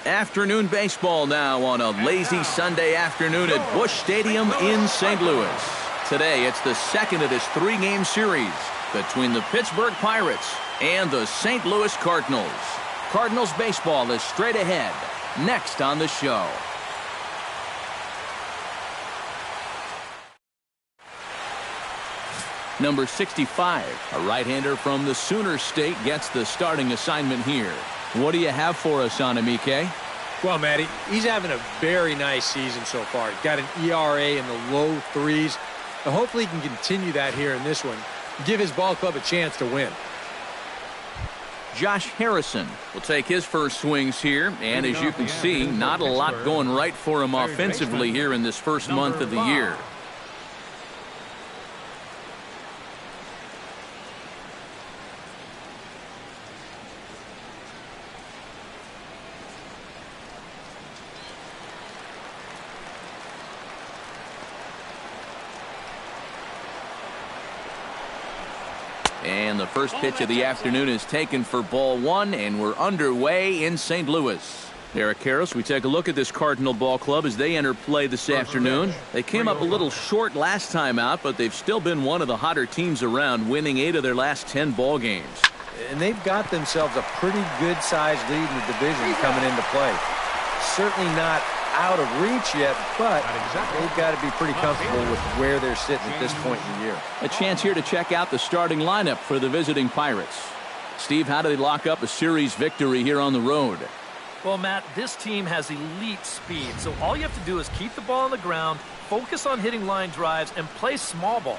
Afternoon baseball now on a lazy Sunday afternoon at Busch Stadium in St. Louis. Today, it's the second of this three-game series between the Pittsburgh Pirates and the St. Louis Cardinals. Cardinals baseball is straight ahead. Next on the show. Number 65, a right-hander from the Sooner State, gets the starting assignment here. What do you have for us on him, EK? Well, Matty, he's having a very nice season so far. He's got an ERA in the low threes. So hopefully he can continue that here in this one. Give his ball club a chance to win. Josh Harrison will take his first swings here, and as you can see, not a lot going right for him offensively here in this first month of the year. And the first pitch of the afternoon is taken for ball one, and we're underway in St. Louis. Eric Karros, we take a look at this Cardinal ball club as they enter play this afternoon. They came up a little short last time out, but they've still been one of the hotter teams around, winning 8 of their last 10 ball games. And they've got themselves a pretty good-sized lead in the division coming into play. Certainly not out of reach yet, but they've got to be pretty comfortable with where they're sitting at this point in the year. A chance here to check out the starting lineup for the visiting Pirates. Steve, how do they lock up a series victory here on the road? Well, Matt, this team has elite speed, so all you have to do is keep the ball on the ground, focus on hitting line drives, and play small ball.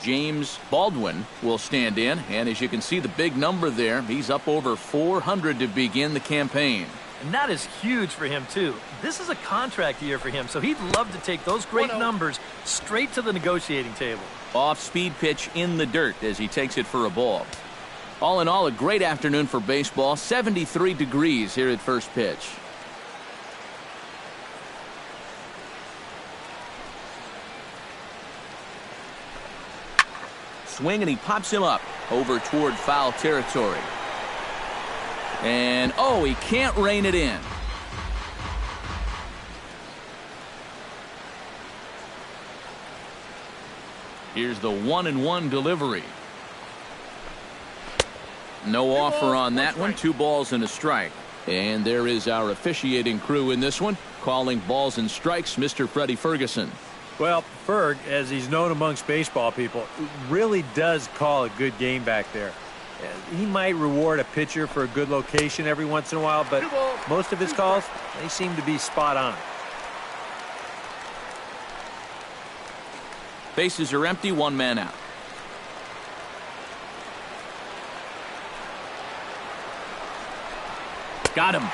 James Baldwin will stand in, and as you can see the big number there, he's up over 400 to begin the campaign. And that is huge for him, too. This is a contract year for him, so he'd love to take those great numbers straight to the negotiating table. Off-speed pitch in the dirt as he takes it for a ball. All in all, a great afternoon for baseball. 73 degrees here at first pitch. Swing, and he pops him up over toward foul territory. And, oh, he can't rein it in. Here's the 1-1 delivery. No offer on that one. 2 balls and a strike. And there is our officiating crew in this one, calling balls and strikes, Mr. Freddie Ferguson. Well, Ferg, as he's known amongst baseball people, really does call a good game back there. He might reward a pitcher for a good location every once in a while, but most of his calls, they seem to be spot on. Bases are empty, 1 man out. Got him.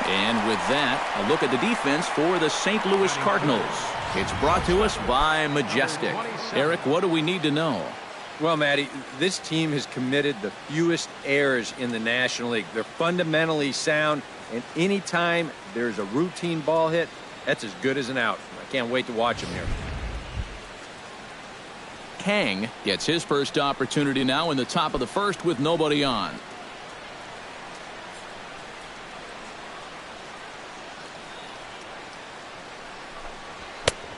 And with that, a look at the defense for the St. Louis Cardinals. It's brought to us by Majestic. Eric, what do we need to know? Well, Matty, this team has committed the fewest errors in the National League. They're fundamentally sound, and anytime there's a routine ball hit, that's as good as an out. I can't wait to watch them here. Kang gets his first opportunity now in the top of the first with nobody on.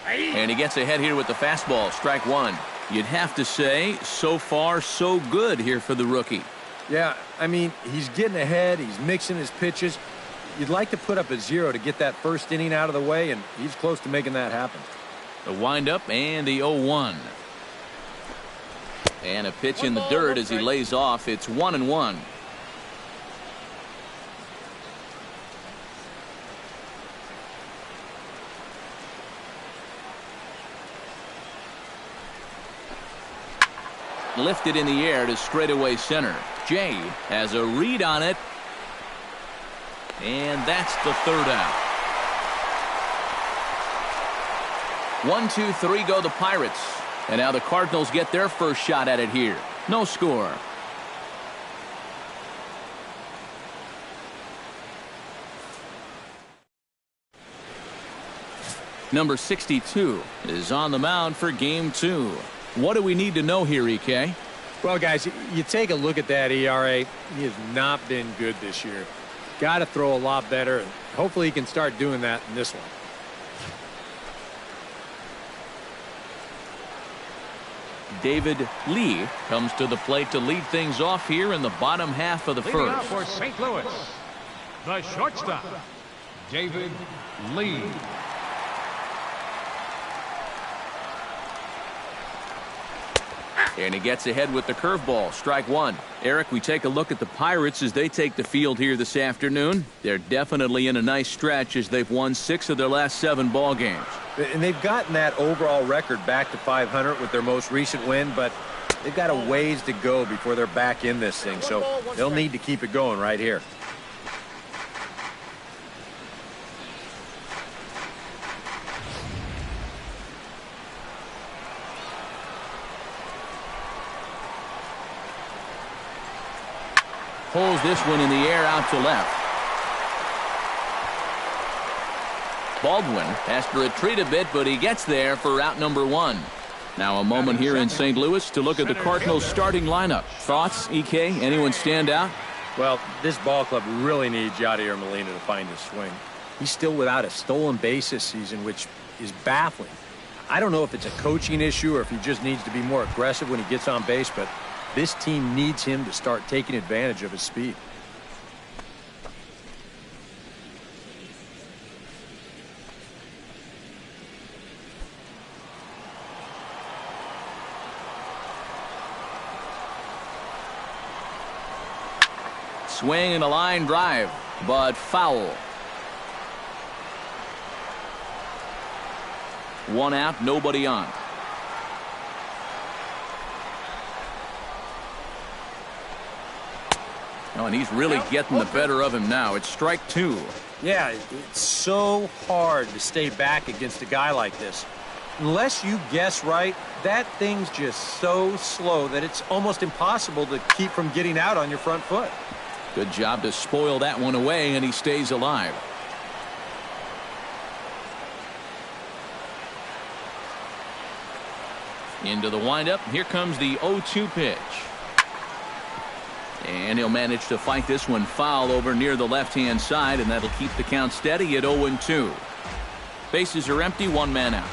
And he gets ahead here with the fastball, strike 1. You'd have to say, so far, so good here for the rookie. Yeah, I mean, he's getting ahead. He's mixing his pitches. You'd like to put up a 0 to get that first inning out of the way, and he's close to making that happen. The windup and the 0-1. And a pitch in the dirt as he lays off. It's 1-1. Lifted in the air to straightaway center. Jay has a read on it. And that's the 3rd out. 1, 2, 3 go the Pirates. And now the Cardinals get their first shot at it here. No score. Number 62 is on the mound for game 2. What do we need to know here, EK? Well, guys, you take a look at that ERA. He has not been good this year. Got to throw a lot better, and hopefully he can start doing that in this one. David Lee comes to the plate to lead things off here in the bottom half of the Leading first. out for St. Louis, the shortstop, David Lee. And he gets ahead with the curveball. Strike one. Eric, we take a look at the Pirates as they take the field here this afternoon. They're definitely in a nice stretch as they've won 6 of their last 7 ball games. And they've gotten that overall record back to 500 with their most recent win, but they've got a ways to go before they're back in this thing, so they'll need to keep it going right here. Pulls this one in the air out to left. Baldwin has to retreat a bit, but he gets there for out number 1. Now a moment here in St. Louis to look at the Cardinals starting lineup. Thoughts, EK? Anyone stand out? Well, this ball club really needs Yadier Molina to find his swing. He's still without a stolen base this season, which is baffling. I don't know if it's a coaching issue or if he just needs to be more aggressive when he gets on base, but this team needs him to start taking advantage of his speed. Swing and a line drive, but foul. 1 out, nobody on. Oh, and he's really getting the better of him now. It's strike 2. Yeah, it's so hard to stay back against a guy like this. Unless you guess right, that thing's just so slow that it's almost impossible to keep from getting out on your front foot. Good job to spoil that one away, and he stays alive. Into the windup. Here comes the 0-2 pitch. And he'll manage to fight this one foul over near the left-hand side, and that'll keep the count steady at 0-2. Bases are empty, 1 man out.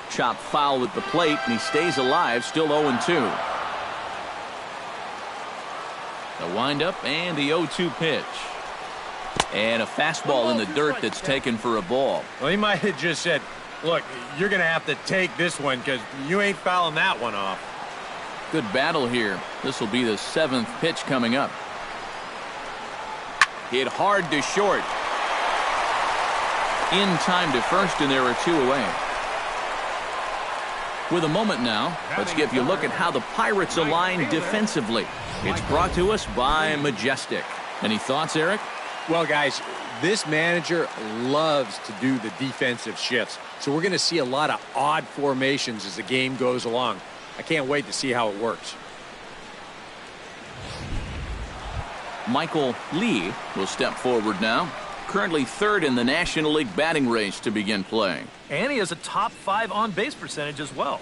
Chop foul at the plate, and he stays alive, still 0-2. The windup and the 0-2 pitch. And a fastball in the dirt that's taken for a ball. Well, he might have just said, look, you're going to have to take this one because you ain't fouling that one off. Good battle here. This will be the 7th pitch coming up. Hit hard to short. In time to first, and there are 2 away. With a moment now, let's give you a look at how the Pirates align defensively. It's brought to us by Majestic. Any thoughts, Eric? Well, guys, this manager loves to do the defensive shifts. So we're going to see a lot of odd formations as the game goes along. I can't wait to see how it works. Michael Lee will step forward now. Currently 3rd in the National League batting race to begin playing. And he has a top 5 on-base percentage as well.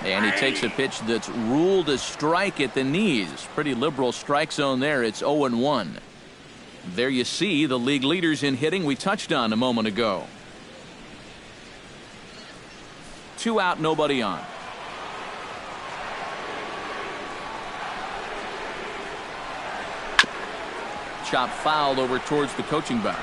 And he takes a pitch that's ruled a strike at the knees. Pretty liberal strike zone there. It's 0-1. There you see the league leaders in hitting we touched on a moment ago. 2 out, nobody on. Chop foul over towards the coaching box.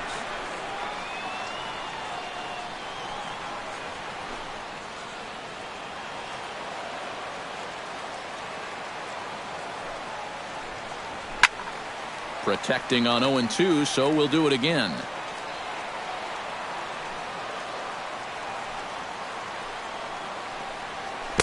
Protecting on 0-2, so we'll do it again.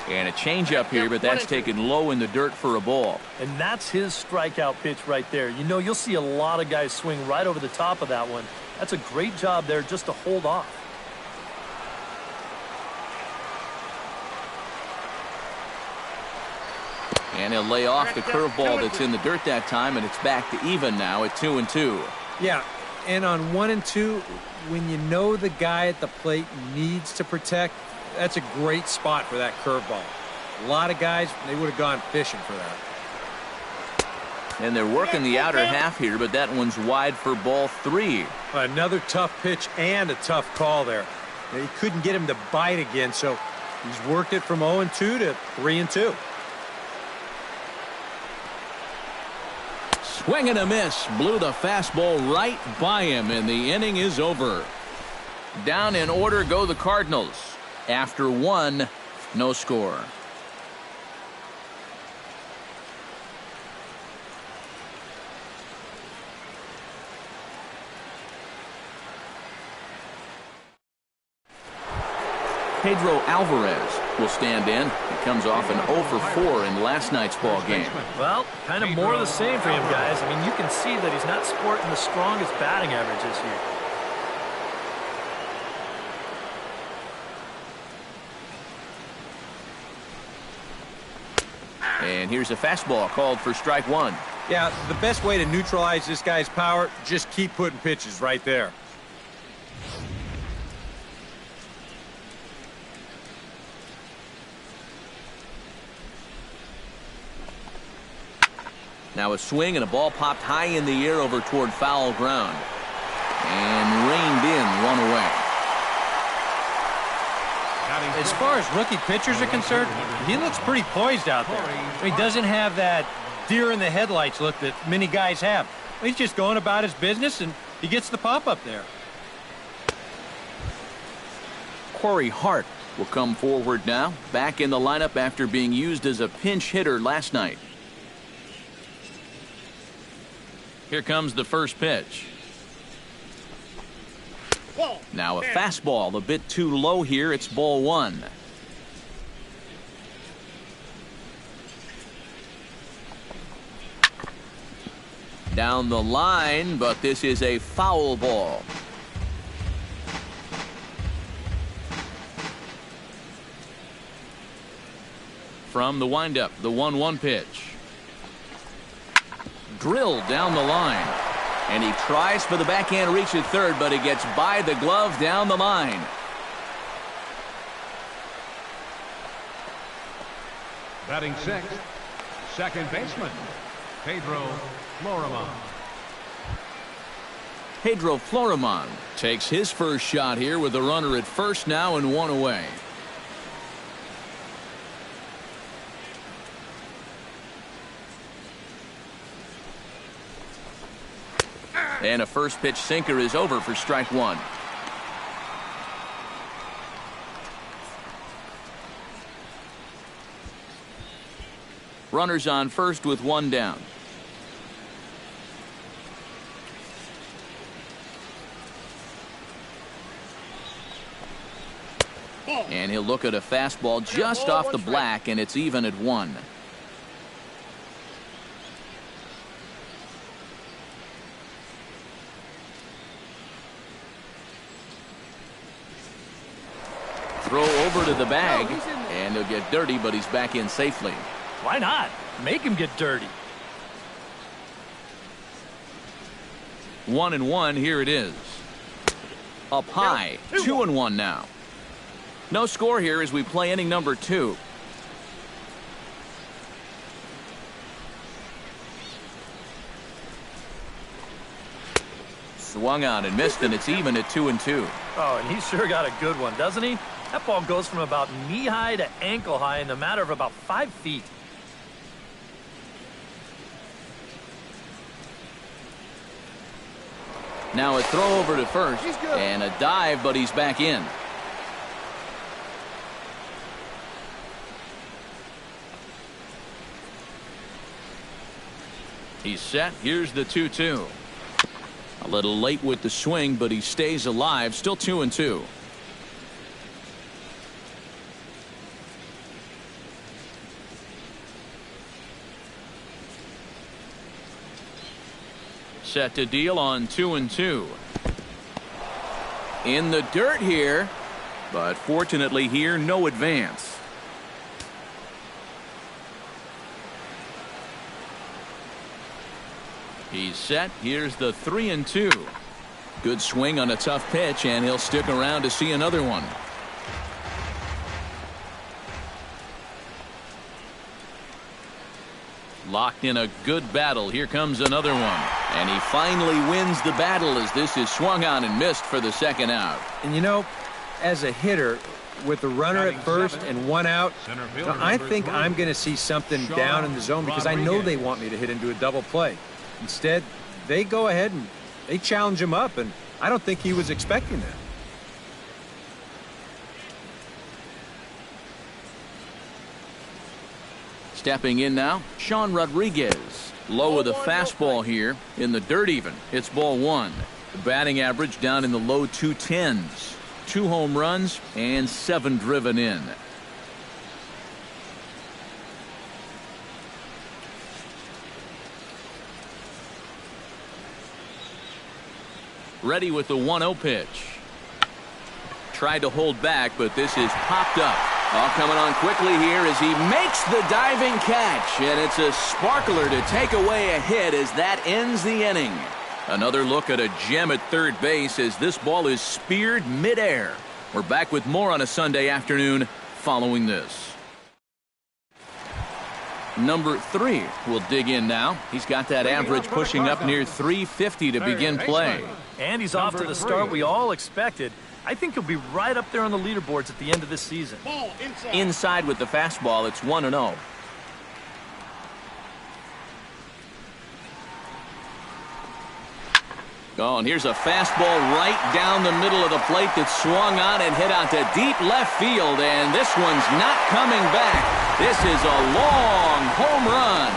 And a changeup here, but that's taken low in the dirt for a ball. And that's his strikeout pitch right there. You know, you'll see a lot of guys swing right over the top of that one. That's a great job there just to hold off. And he'll lay off the curveball that's in the dirt that time, and it's back to even now at 2-2. Yeah, and on 1-2, when you know the guy at the plate needs to protect, that's a great spot for that curveball. A lot of guys, they would have gone fishing for that. And they're working the outer half here, but that one's wide for ball 3. Another tough pitch and a tough call there. He couldn't get him to bite again, so he's worked it from 0-2 to 3-2. Swing and a miss. Blew the fastball right by him, and the inning is over. Down in order go the Cardinals. After 1, no score. Pedro Alvarez will stand in. He comes off an 0 for 4 in last night's ball game. Well, kind of more of the same for him, guys. I mean, you can see that he's not sporting the strongest batting average this year. And here's a fastball called for strike 1. Yeah, the best way to neutralize this guy's power, just keep putting pitches right there. Now a swing and a ball popped high in the air over toward foul ground. And reined in 1 away. As far as rookie pitchers are concerned, he looks pretty poised out there. He doesn't have that deer in the headlights look that many guys have. He's just going about his business, and he gets the pop up there. Corey Hart will come forward now, back in the lineup after being used as a pinch hitter last night. Here comes the first pitch. Now a fastball a bit too low here. It's ball 1. Down the line, but this is a foul ball. From the windup, the 1-1 pitch. Drilled down the line. And he tries for the backhand reach at third, but he gets by the glove down the line. Batting sixth, second baseman, Pedro Florimon. Pedro Florimon takes his first shot here with a runner at first now and 1 away. And a first pitch sinker is over for strike 1. Runners on first with 1 down. And he'll look at a fastball just off the black, and it's even at 1. Throw over to the bag, and he'll get dirty, but he's back in safely. Why not? Make him get dirty. 1-1, here it is. Up high, 2-1 now. No score here as we play inning number 2. Swung on and missed, and it's even at 2-2. Oh, and he sure got a good one, doesn't he? That ball goes from about knee-high to ankle-high in the matter of about 5 feet. Now a throw over to first, and a dive, but he's back in. He's set. Here's the 2-2. A little late with the swing, but he stays alive. Still 2-2. Set to deal on 2-2. In the dirt here, but fortunately here, no advance. He's set. Here's the 3-2. Good swing on a tough pitch, and he'll stick around to see another one. Locked in a good battle. Here comes another one. And he finally wins the battle as this is swung on and missed for the second out. And you know, as a hitter, with the runner at first and one out, I think I'm going to see something down in the zone because I know they want me to hit into a double play. Instead, they go ahead and they challenge him up, and I don't think he was expecting that. Stepping in now, Sean Rodriguez. Low of the fastball here in the dirt even. It's ball one. The batting average down in the low 210s. 2 home runs and 7 driven in. Ready with the 1-0 pitch. Tried to hold back, but this is popped up. All coming on quickly here as he makes the diving catch. And it's a sparkler to take away a hit as that ends the inning. Another look at a gem at third base as this ball is speared midair. We're back with more on a Sunday afternoon following this. Number 3 will dig in now. He's got that average pushing up near 350 to begin play. And he's off to the start we all expected. I think he'll be right up there on the leaderboards at the end of this season. Inside with the fastball, it's 1-0. Oh, and here's a fastball right down the middle of the plate that's swung on and hit out to deep left field, and this one's not coming back. This is a long home run.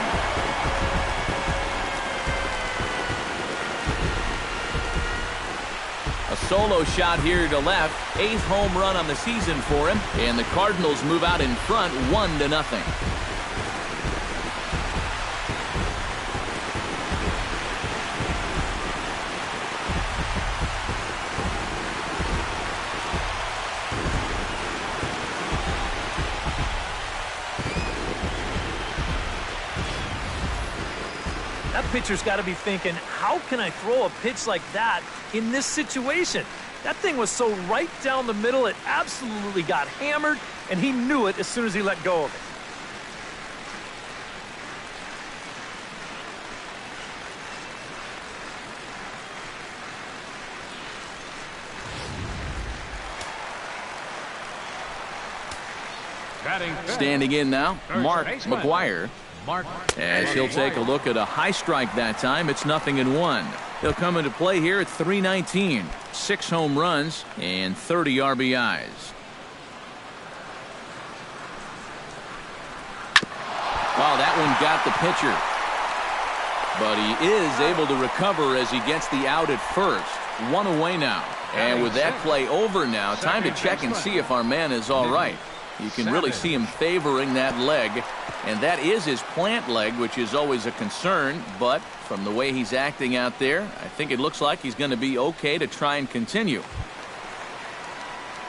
A solo shot here to left. 8th home run on the season for him, and the Cardinals move out in front 1-0. That pitcher's got to be thinking, how can I throw a pitch like that in this situation? That thing was so right down the middle, it absolutely got hammered, and he knew it as soon as he let go of it. Standing in now, Mark McGuire. As he'll take a look at a high strike that time. It's 0-1. He'll come into play here at 319. 6 home runs and 30 RBIs. Wow, that one got the pitcher. But he is able to recover as he gets the out at first. 1 away now. And with that play over now, time to check and see if our man is all right. You can really see him favoring that leg. And that is his plant leg, which is always a concern. But from the way he's acting out there, I think it looks like he's going to be okay to try and continue.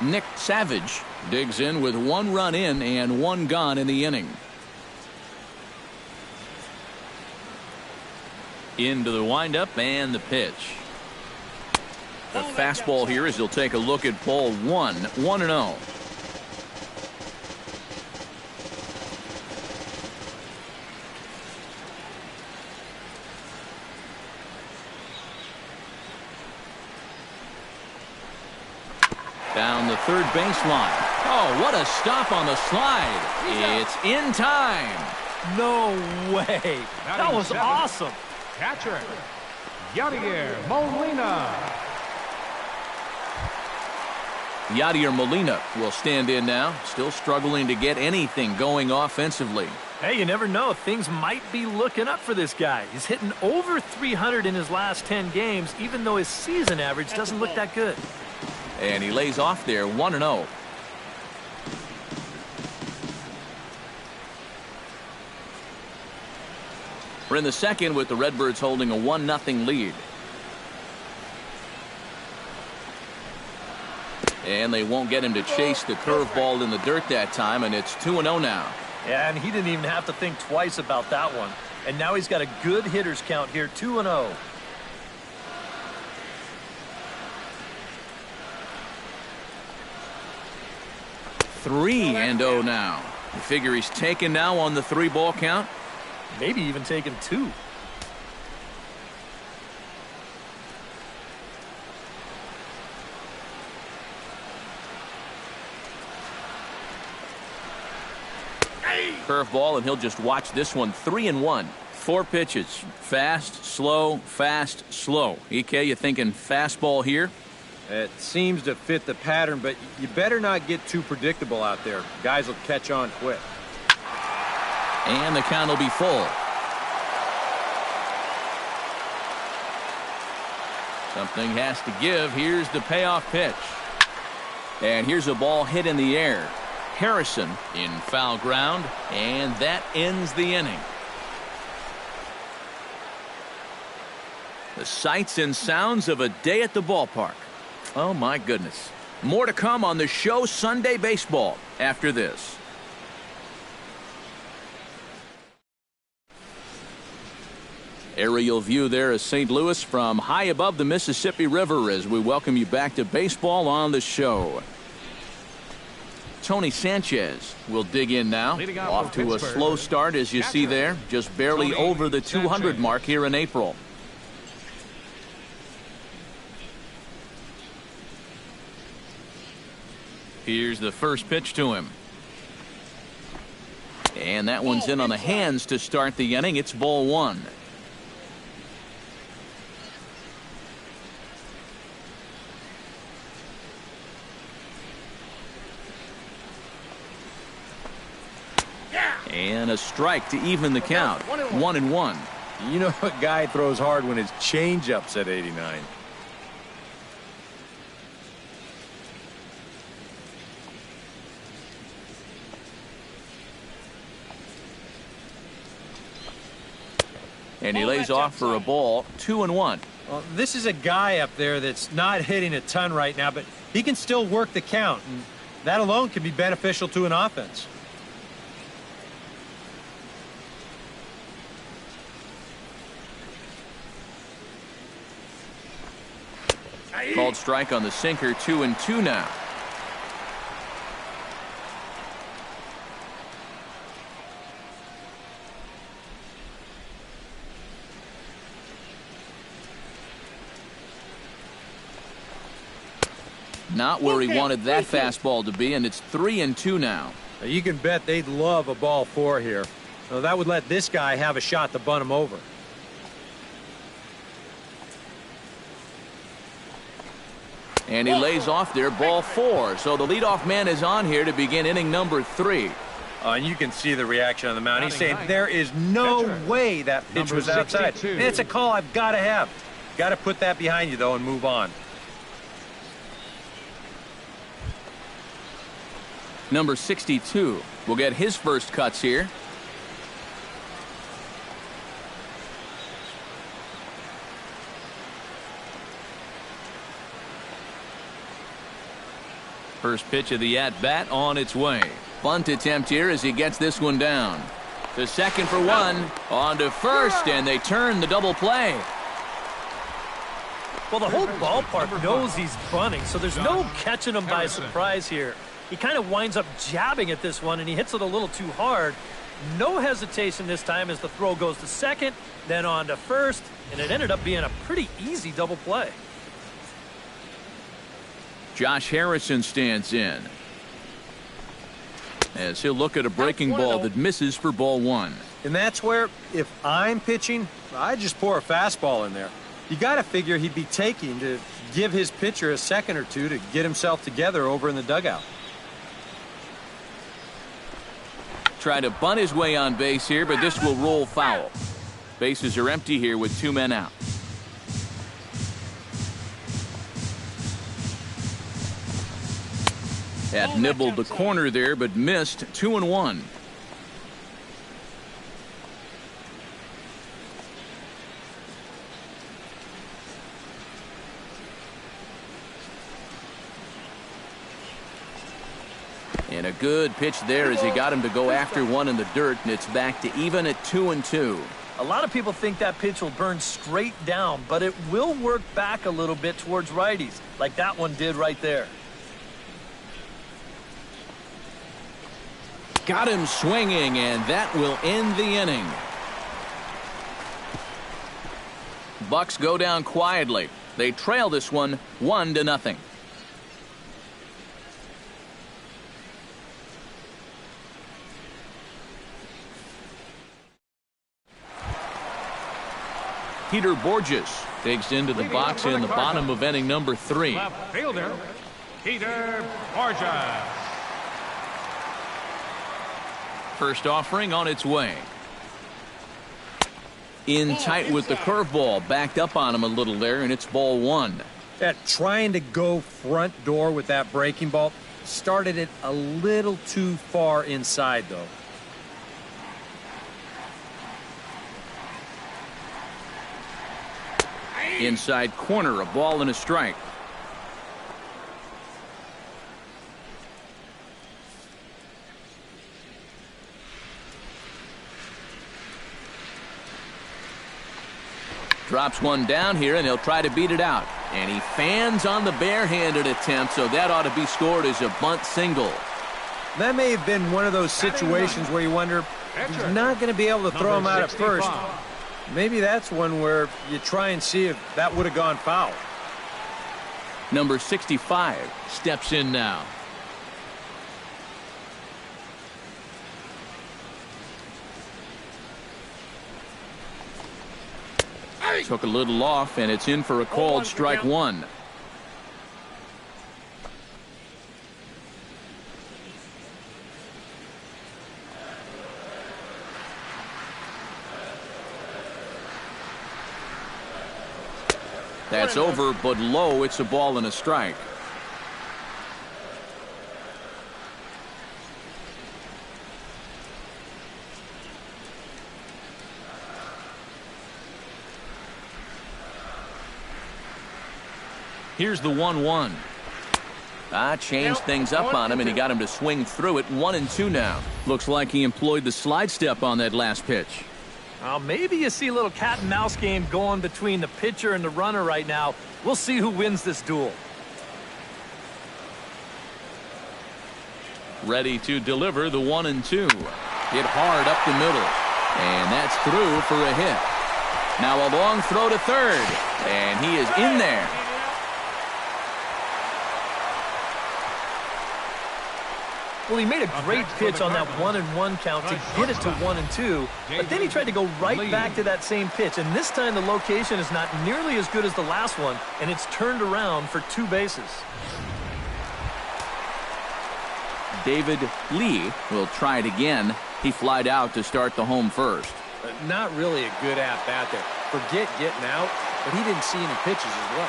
Nick Savage digs in with 1 run in and 1 gone in the inning. Into the windup and the pitch. The fastball here as he'll take a look at ball 1. 1-0. Down the third baseline. Oh, what a stop on the slide. It's in time. No way. That was awesome. Catcher, Yadier Molina. Yadier Molina will stand in now. Still struggling to get anything going offensively. Hey, you never know. Things might be looking up for this guy. He's hitting over 300 in his last 10 games, even though his season average doesn't look that good. And he lays off there 1-0. We're in the second with the Redbirds holding a 1-0 lead. And they won't get him to chase the curveball in the dirt that time, and it's 2-0 now. Yeah, and he didn't even have to think twice about that one. And now he's got a good hitters count here, 2-0. Three and 0 now. You figure he's taken now on the 3-ball count. Maybe even taken 2. Curveball, and he'll just watch this one. 3-1. 4 pitches. Fast, slow, fast, slow. EK, you thinking fastball here? It seems to fit the pattern, but you better not get too predictable out there. Guys will catch on quick. And the count will be full. Something has to give. Here's the payoff pitch. And here's a ball hit in the air. Harrison in foul ground, and that ends the inning. The sights and sounds of a day at the ballpark. Oh my goodness. More to come on the show Sunday Baseball after this. Aerial view there of St. Louis from high above the Mississippi River as we welcome you back to baseball on the show. Tony Sanchez will dig in now. Off to a slow start, as you see there. Just barely over the 200 mark here in April. Here's the first pitch to him. And that one's in on the hands to start the inning. It's ball 1. And a strike to even the count. 1-1. You know a guy throws hard when his changeup's at 89. And he lays off for a ball. 2-1. Well, this is a guy up there that's not hitting a ton right now, but he can still work the count, and that alone can be beneficial to an offense. Called strike on the sinker. 2-2 now. Not where he wanted that fastball to be, and it's 3-2 now. You can bet they'd love a ball 4 here. Now, that would let this guy have a shot to bunt him over. And he lays off there, ball 4. So the leadoff man is on here to begin inning number 3. And you can see the reaction on the mound. He's saying there is no way that pitch was outside. And it's a call I've got to have. Got to put that behind you, though, and move on. Number 62 will get his first cuts here. First pitch of the at-bat on its way. Bunt attempt here as he gets this one down. To second for 1. On to first, and they turn the double play. Well, the whole ballpark knows he's bunting, so there's no catching him by surprise here. He kind of winds up jabbing at this one, and he hits it a little too hard. No hesitation this time as the throw goes to second, then on to first, and it ended up being a pretty easy double play. Josh Harrison stands in as he'll look at a breaking ball that misses for ball 1. And that's where, if I'm pitching, I just pour a fastball in there. You got to figure he'd be taking to give his pitcher a second or two to get himself together over in the dugout. Try to bunt his way on base here, but this will roll foul. Bases are empty here with 2 men out. Had nibbled the corner there, but missed. 2-1. And a good pitch there as he got him to go after one in the dirt, and it's back to even at 2-2. A lot of people think that pitch will burn straight down, but it will work back a little bit towards righties, like that one did right there. Got him swinging, and that will end the inning. Bucks go down quietly. They trail this one 1-0. Peter Borges digs into the box in the bottom of inning number 3. Left fielder, Peter Borges. First offering on its way. In tight with the curveball, backed up on him a little there, and it's ball 1. Trying to go front door with that breaking ball started it a little too far inside, though. Inside corner, a ball and a strike. Drops one down here, and he'll try to beat it out. And he fans on the barehanded attempt, so that ought to be scored as a bunt single. That may have been one of those situations where you wonder, he's not going to be able to throw him out at first. Maybe that's one where you try and see if that would have gone foul. Number 65 steps in now. Took a little off, and it's in for a called strike 1. That's over, but low. It's a ball and a strike. Here's the 1-1. Changed things up on him, and he got him to swing through it. 1-2 now. Looks like he employed the slide step on that last pitch. Well, maybe you see a little cat and mouse game going between the pitcher and the runner right now. We'll see who wins this duel. Ready to deliver the 1-2. Hit hard up the middle. And that's through for a hit. Now a long throw to third. And he is in there. Well, he made a great pitch on that 1-1 count to get it to 1-2, but then he tried to go right back to that same pitch, and this time the location is not nearly as good as the last one, and it's turned around for 2 bases. David Lee will try it again. He flied out to start the home first. Not really a good at-bat there. Forget getting out, but he didn't see any pitches as well.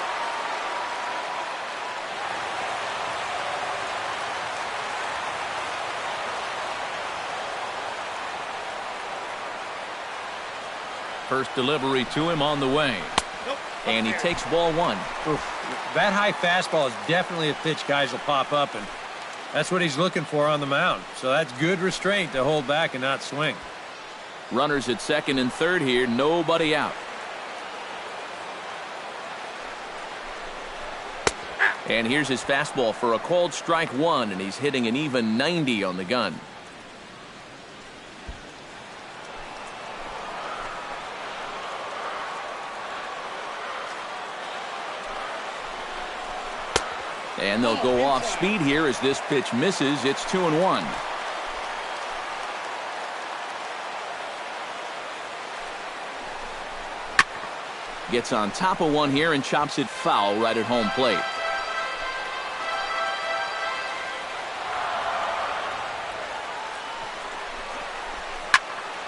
First delivery to him on the way. And he takes ball 1. That high fastball is definitely a pitch guys will pop up, and that's what he's looking for on the mound. So that's good restraint to hold back and not swing. Runners at second and third here. Nobody out. And here's his fastball for a called strike 1, and he's hitting an even 90 on the gun. And they'll go off speed here as this pitch misses. It's 2-1. Gets on top of one here and chops it foul right at home plate.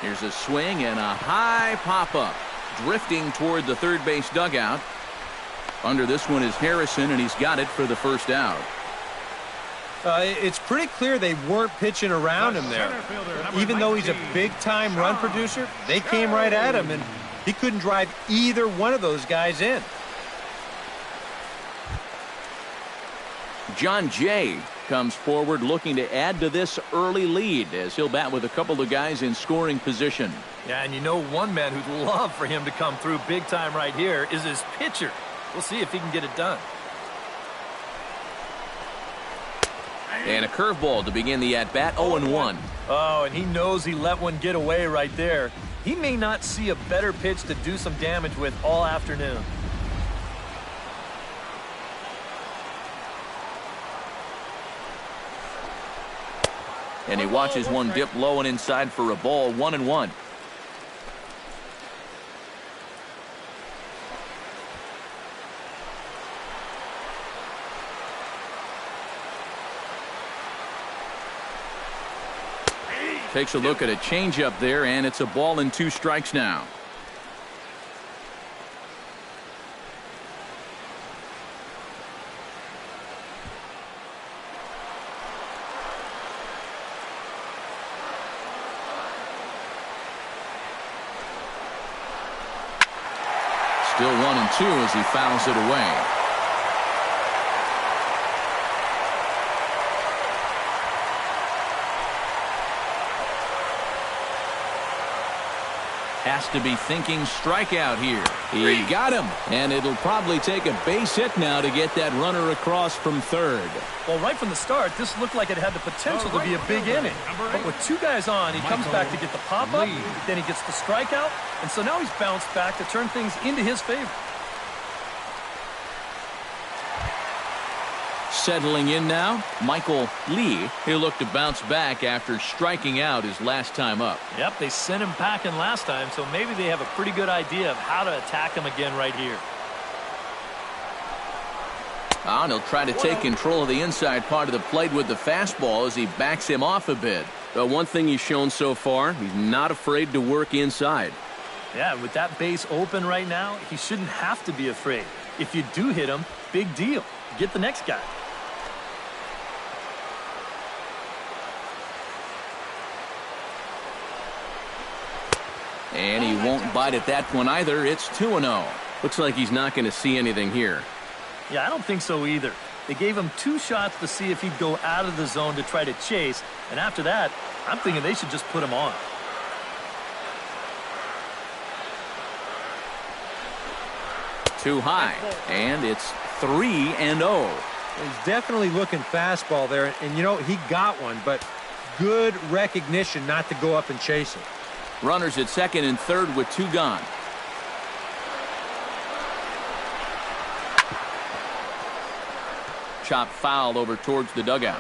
Here's a swing and a high pop-up. Drifting toward the third base dugout. Under this one is Harrison, and he's got it for the first out. It's pretty clear they weren't pitching around him there. Even though he's a big-time run producer, they came right at him, and he couldn't drive either one of those guys in. John Jay comes forward looking to add to this early lead as he'll bat with a couple of guys in scoring position. Yeah, and you know one man who'd love for him to come through big time right here is his pitcher. We'll see if he can get it done. And a curveball to begin the at-bat, 0-1. Oh, and he knows he let one get away right there. He may not see a better pitch to do some damage with all afternoon. And he watches one dip low and inside for a ball, 1-1. Takes a look at a changeup there, and it's a ball and 2 strikes now. Still 1-2 as he fouls it away. Has to be thinking strikeout here. He got him, and it'll probably take a base hit now to get that runner across from third. Well, right from the start, this looked like it had the potential to be a big inning. But with 2 guys on, he comes back to get the pop-up, then he gets the strikeout, and so now he's bounced back to turn things into his favor. Settling in now, Michael Lee. He'll look to bounce back after striking out his last time up. Yep, they sent him packing last time, so maybe they have a pretty good idea of how to attack him again right here. And he'll try to take control of the inside part of the plate with the fastball as he backs him off a bit. But one thing he's shown so far, he's not afraid to work inside. Yeah, with that base open right now, he shouldn't have to be afraid. If you do hit him, big deal. Get the next guy. And he won't bite at that one either. It's 2-0. Looks like he's not going to see anything here. Yeah, I don't think so either. They gave him 2 shots to see if he'd go out of the zone to try to chase. And after that, I'm thinking they should just put him on. Too high. And it's 3-0. He's definitely looking fastball there. And, you know, he got one, but good recognition not to go up and chase it. Runners at second and third with 2 gone. Chop foul over towards the dugout.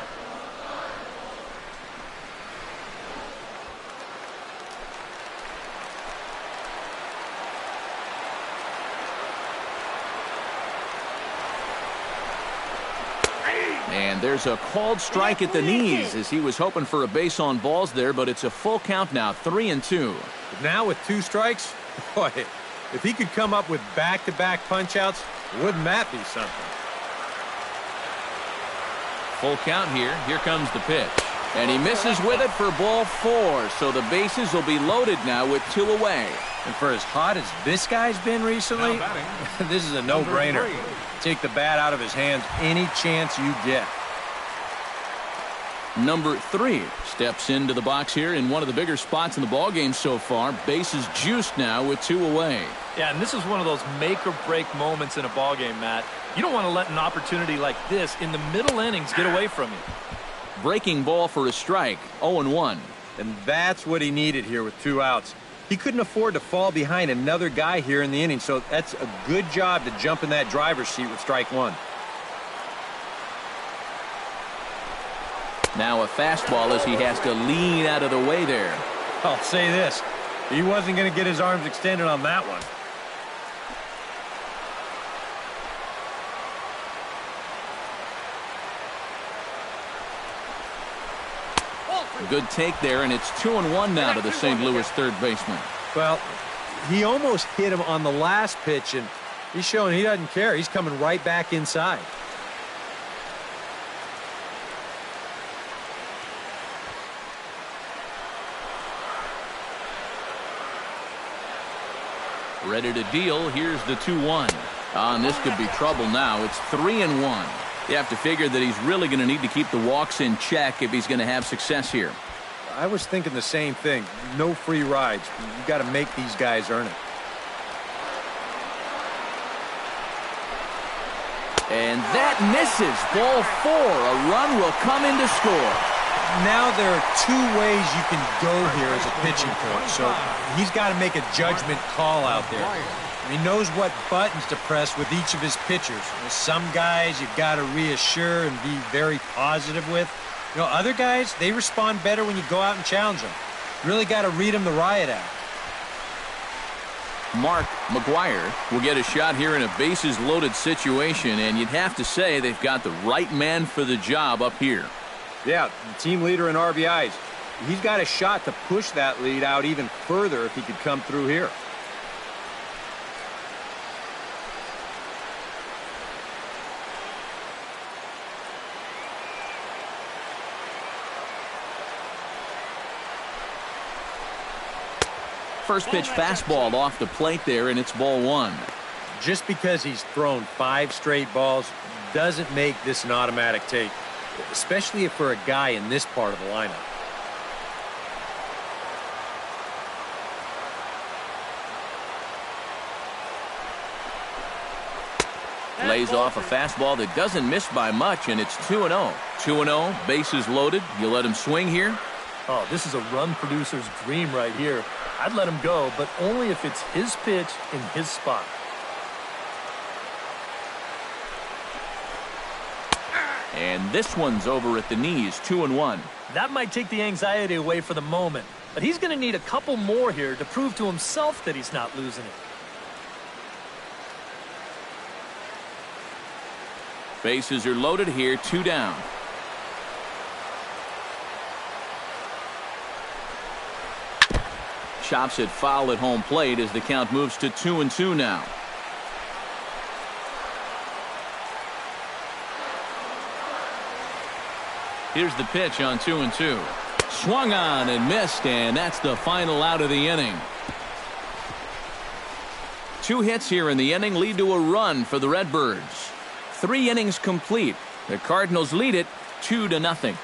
And there's a called strike at the knees as he was hoping for a base on balls there, but it's a full count now, 3-2. Now with 2 strikes, boy, if he could come up with back-to-back punch-outs, wouldn't that be something? Full count here. Here comes the pitch. And he misses with it for ball 4, so the bases will be loaded now with 2 away. And for as hot as this guy's been recently, this is a no-brainer. Take the bat out of his hands any chance you get. Number 3 steps into the box here in one of the bigger spots in the ballgame so far. Bases juiced now with 2 away. Yeah, and this is one of those make-or-break moments in a ballgame, Matt. You don't want to let an opportunity like this in the middle innings get away from you. Breaking ball for a strike, 0-1. And that's what he needed here with 2 outs. He couldn't afford to fall behind another guy here in the inning, so that's a good job to jump in that driver's seat with strike 1. Now a fastball as he has to lean out of the way there. I'll say this, he wasn't going to get his arms extended on that one. Good take there, and it's 2-1 now to the St. Louis third baseman. Well, he almost hit him on the last pitch, and he's showing he doesn't care. He's coming right back inside. Ready to deal. Here's the 2-1. And this could be trouble now. It's 3-1. You have to figure that he's really going to need to keep the walks in check if he's going to have success here. I was thinking the same thing. No free rides. You got to make these guys earn it. And that misses. Ball 4. A run will come in to score. Now there are two ways you can go here as a pitching coach. So he's got to make a judgment call out there. He knows what buttons to press with each of his pitchers. Some guys you've got to reassure and be very positive with. Other guys, they respond better when you go out and challenge them. Really got to read them the riot act. Mark McGuire will get a shot here in a bases-loaded situation, and you'd have to say they've got the right man for the job up here. Yeah, the team leader in RBIs. He's got a shot to push that lead out even further if he could come through here. First pitch fastball off the plate there, and it's ball 1. Just because he's thrown 5 straight balls doesn't make this an automatic take, especially if for a guy in this part of the lineup. Lays off a fastball that doesn't miss by much, and it's 2-0. 2-0, bases loaded. You let him swing here? Oh, this is a run producer's dream right here. I'd let him go, but only if it's his pitch in his spot. And this one's over at the knees, 2-1. That might take the anxiety away for the moment, but he's going to need a couple more here to prove to himself that he's not losing it. Bases are loaded here, 2 down. Chops it foul at home plate as the count moves to 2-2 now. Here's the pitch on 2-2. Swung on and missed, and that's the final out of the inning. 2 hits here in the inning lead to a run for the Redbirds. 3 innings complete. The Cardinals lead it 2-0.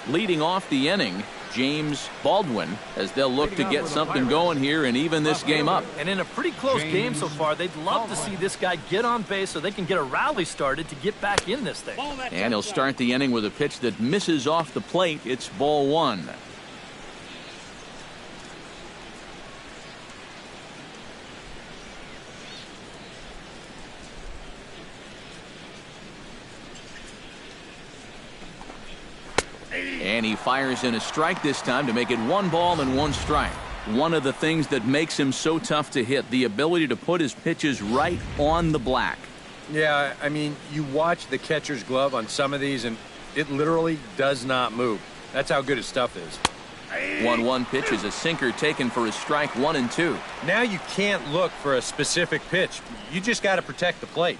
Leading off the inning, James Baldwin, as they'll look to get something going here and even this game up. And in a pretty close game so far, they'd love to see this guy get on base so they can get a rally started to get back in this thing. And he'll start the inning with a pitch that misses off the plate. It's ball 1. And he fires in a strike this time to make it 1 ball and 1 strike. One of the things that makes him so tough to hit, the ability to put his pitches right on the black. Yeah, I mean, you watch the catcher's glove on some of these, and it literally does not move. That's how good his stuff is. 1-1 pitch is a sinker taken for his strike 1 and 2. Now you can't look for a specific pitch. You just got to protect the plate.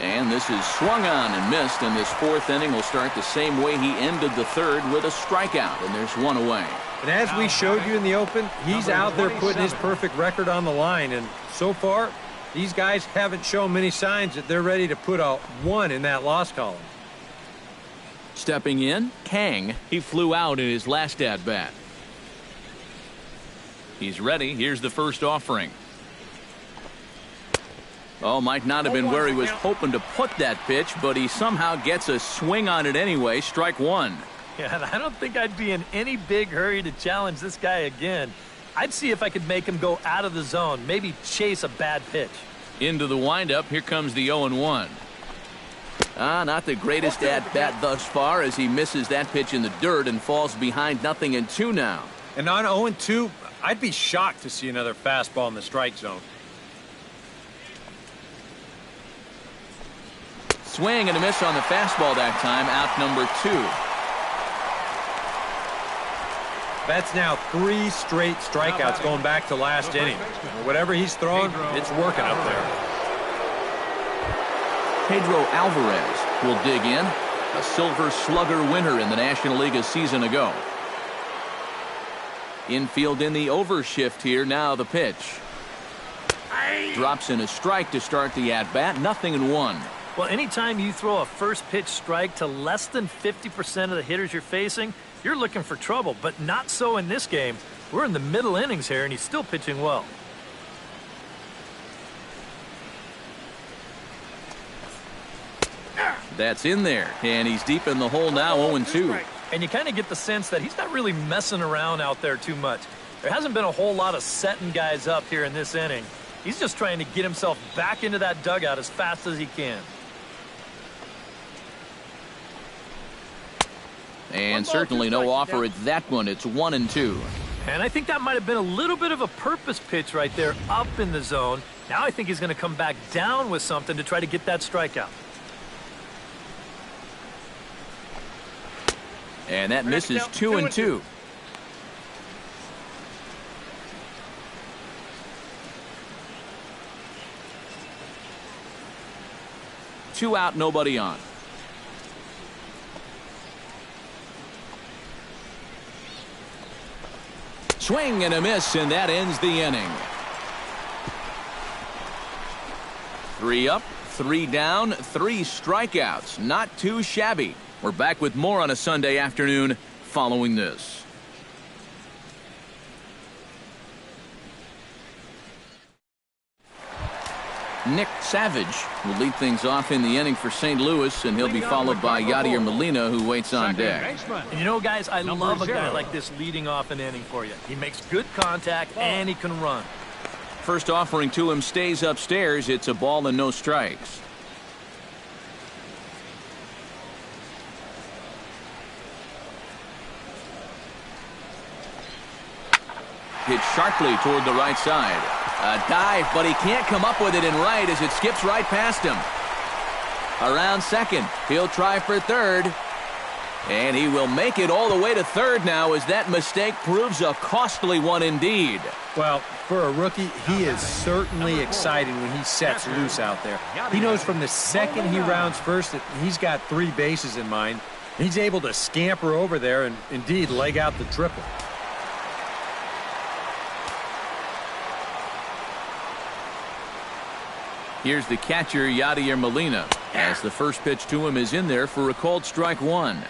And this is swung on and missed, and this 4th inning will start the same way he ended the 3rd with a strikeout, and there's 1 away. And as we showed you in the open, he's out there putting his perfect record on the line, and so far, these guys haven't shown many signs that they're ready to put a 1 in that loss column. Stepping in, Kang. He flew out in his last at-bat. He's ready. Here's the first offering. Oh, might not have been where he was hoping to put that pitch, but he somehow gets a swing on it anyway. Strike 1. Yeah, and I don't think I'd be in any big hurry to challenge this guy again. I'd see if I could make him go out of the zone, maybe chase a bad pitch. Into the windup, here comes the 0-1. Not the greatest at-bat thus far as he misses that pitch in the dirt and falls behind 0-2 now. And on 0-2, I'd be shocked to see another fastball in the strike zone. Swing and a miss on the fastball that time, out number 2. That's now 3 straight strikeouts going back to last inning. Whatever he's throwing, it's working up there. Pedro Alvarez will dig in. a Silver Slugger winner in the National League a season ago. Infield in the overshift here. Now the pitch. Drops in a strike to start the at-bat. 0-1. Well, anytime you throw a first pitch strike to less than 50% of the hitters you're facing, you're looking for trouble, but not so in this game. We're in the middle innings here, and he's still pitching well. That's in there, and he's deep in the hole now, 0-2. And you kind of get the sense that he's not really messing around out there too much. There hasn't been a whole lot of setting guys up here in this inning. He's just trying to get himself back into that dugout as fast as he can. And certainly no offer at that one. It's 1-2. And I think that might have been a little bit of a purpose pitch right there up in the zone. Now I think he's going to come back down with something to try to get that strikeout. And that misses 2-2. Two out, nobody on. Swing and a miss, and that ends the inning. 3 up, 3 down, 3 strikeouts. Not too shabby. We're back with more on a Sunday afternoon following this. Nick Savage will lead things off in the inning for St. Louis, and he'll be followed by Yadier Molina, who waits on deck. And you know, guys, I love a guy like this leading off an inning for you. He makes good contact, and he can run. First offering to him stays upstairs. It's a ball and no strikes. Hit sharply toward the right side. A dive, but he can't come up with it in right as it skips right past him. Around second. He'll try for third. And he will make it all the way to third now as that mistake proves a costly one indeed. Well, for a rookie, he is certainly excited when he sets loose out there. He knows from the second he rounds first that he's got 3 bases in mind. He's able to scamper over there and indeed leg out the triple. Here's the catcher, Yadier Molina, as the first pitch to him is in there for a called strike 1.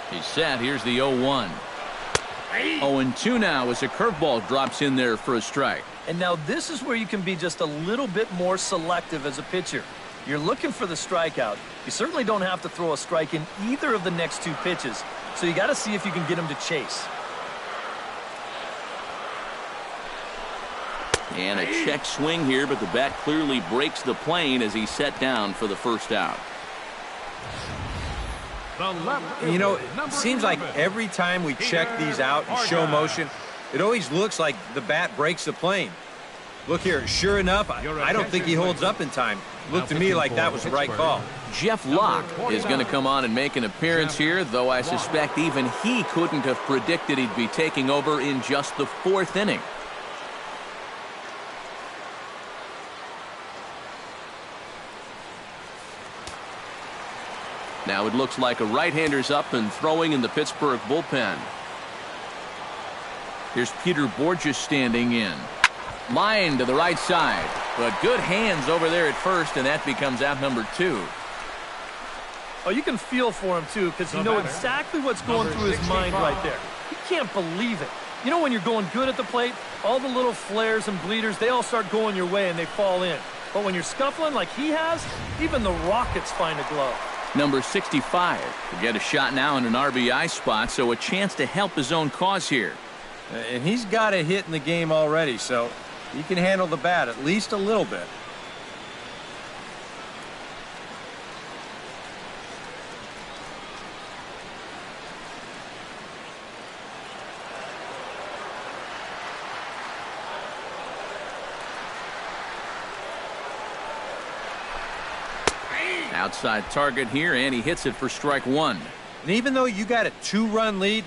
He's set. Here's the 0-1. 0-2 now as a curveball drops in there for a strike. And now this is where you can be just a little bit more selective as a pitcher. You're looking for the strikeout. You certainly don't have to throw a strike in either of the next 2 pitches. So you got to see if you can get him to chase. And a check swing here, but the bat clearly breaks the plane as he's set down for the first out. You know, it seems like every time we check these out in show motion, it always looks like the bat breaks the plane. Look here, sure enough, I don't think he holds up in time. Looked to me like that was the right call. Jeff Locke is going to come on and make an appearance here, though I suspect even he couldn't have predicted he'd be taking over in just the 4th inning. Now it looks like a right-hander's up and throwing in the Pittsburgh bullpen. Here's Peter Borges standing in. Line to the right side, but good hands over there at first, and that becomes out number 2. Oh, you can feel for him, too, because you know exactly what's going through his mind right there. He can't believe it. You know when you're going good at the plate, all the little flares and bleeders, they all start going your way and they fall in. But when you're scuffling like he has, even the Rockets find a glove. Number 65 will get a shot now in an RBI spot, so a chance to help his own cause here. And he's got a hit in the game already, so he can handle the bat at least a little bit. Outside target here, and he hits it for strike 1. And even though you got a 2-run lead,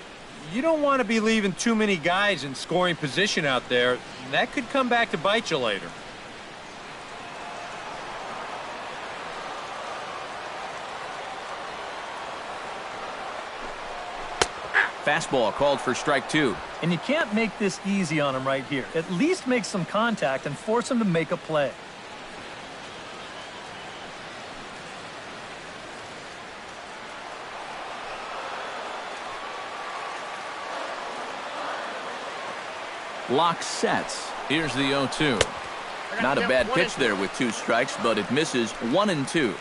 you don't want to be leaving too many guys in scoring position out there. That could come back to bite you later. Fastball called for strike 2. And you can't make this easy on him right here. At least make some contact and force him to make a play. Lock sets. Here's the 0-2. Not a bad pitch there with 2 strikes, but it misses 1-2.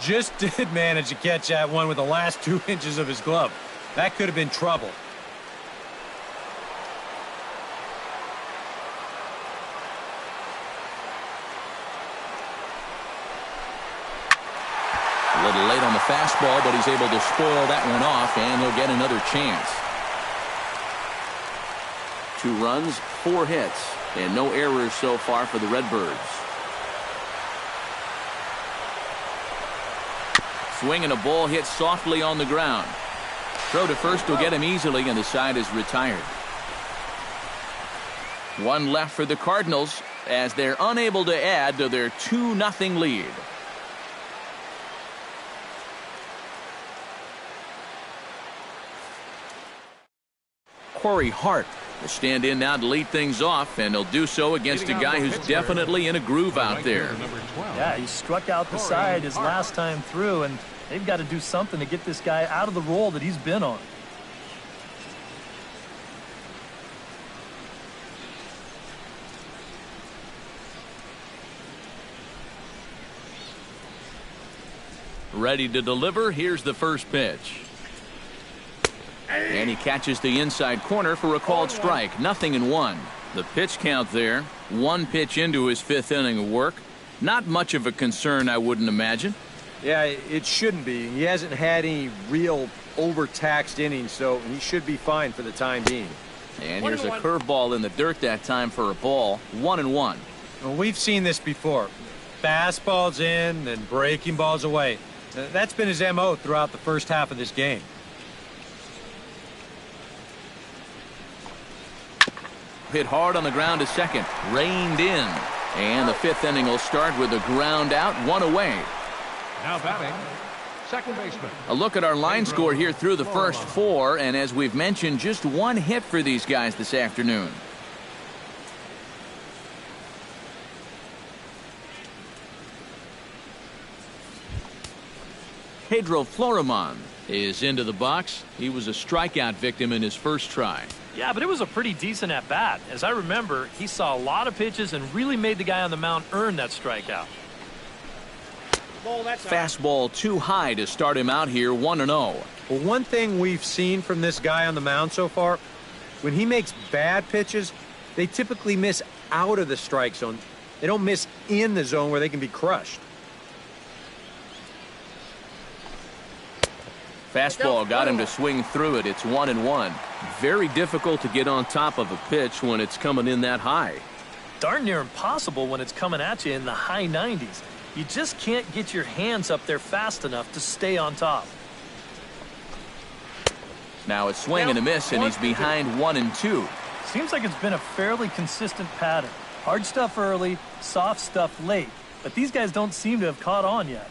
Just did manage to catch that one with the last 2 inches of his glove. That could have been trouble. A little late on the fastball, but he's able to spoil that one off, and he'll get another chance. 2 runs, 4 hits, and no errors so far for the Redbirds. Swing and a ball hit softly on the ground. Throw to first will get him easily, and the side is retired. 1 left for the Cardinals as they're unable to add to their 2-0 lead. Corey Hart will stand in now to lead things off, and he'll do so against a guy who's definitely in a groove out there. Yeah, he struck out the side his last time through, and they've got to do something to get this guy out of the role that he's been on. Ready to deliver. Here's the first pitch. And he catches the inside corner for a called strike. 0-1. The pitch count there. 1 pitch into his 5th inning of work. Not much of a concern, I wouldn't imagine. Yeah, it shouldn't be. He hasn't had any real overtaxed innings, so he should be fine for the time being. And here's a curveball in the dirt that time for a ball. 1-1. Well, we've seen this before. Fastballs in and breaking balls away. That's been his MO throughout the first half of this game. Hit hard on the ground to second. Reined in. And the 5th inning will start with a ground out, 1 away. Now batting, second baseman. A look at our line score here through the first 4, and as we've mentioned, just 1 hit for these guys this afternoon. Pedro Florimon is into the box. He was a strikeout victim in his first try. Yeah, but it was a pretty decent at-bat. As I remember, he saw a lot of pitches and really made the guy on the mound earn that strikeout. Fastball too high to start him out here, 1-0. Well, one thing we've seen from this guy on the mound so far, when he makes bad pitches, they typically miss out of the strike zone. They don't miss in the zone where they can be crushed. Fastball got him to swing through it. It's 1-1. Very difficult to get on top of a pitch when it's coming in that high. Darn near impossible when it's coming at you in the high 90s. You just can't get your hands up there fast enough to stay on top. Now a swing and a miss, and he's behind 1-2. Seems like it's been a fairly consistent pattern. Hard stuff early, soft stuff late. But these guys don't seem to have caught on yet.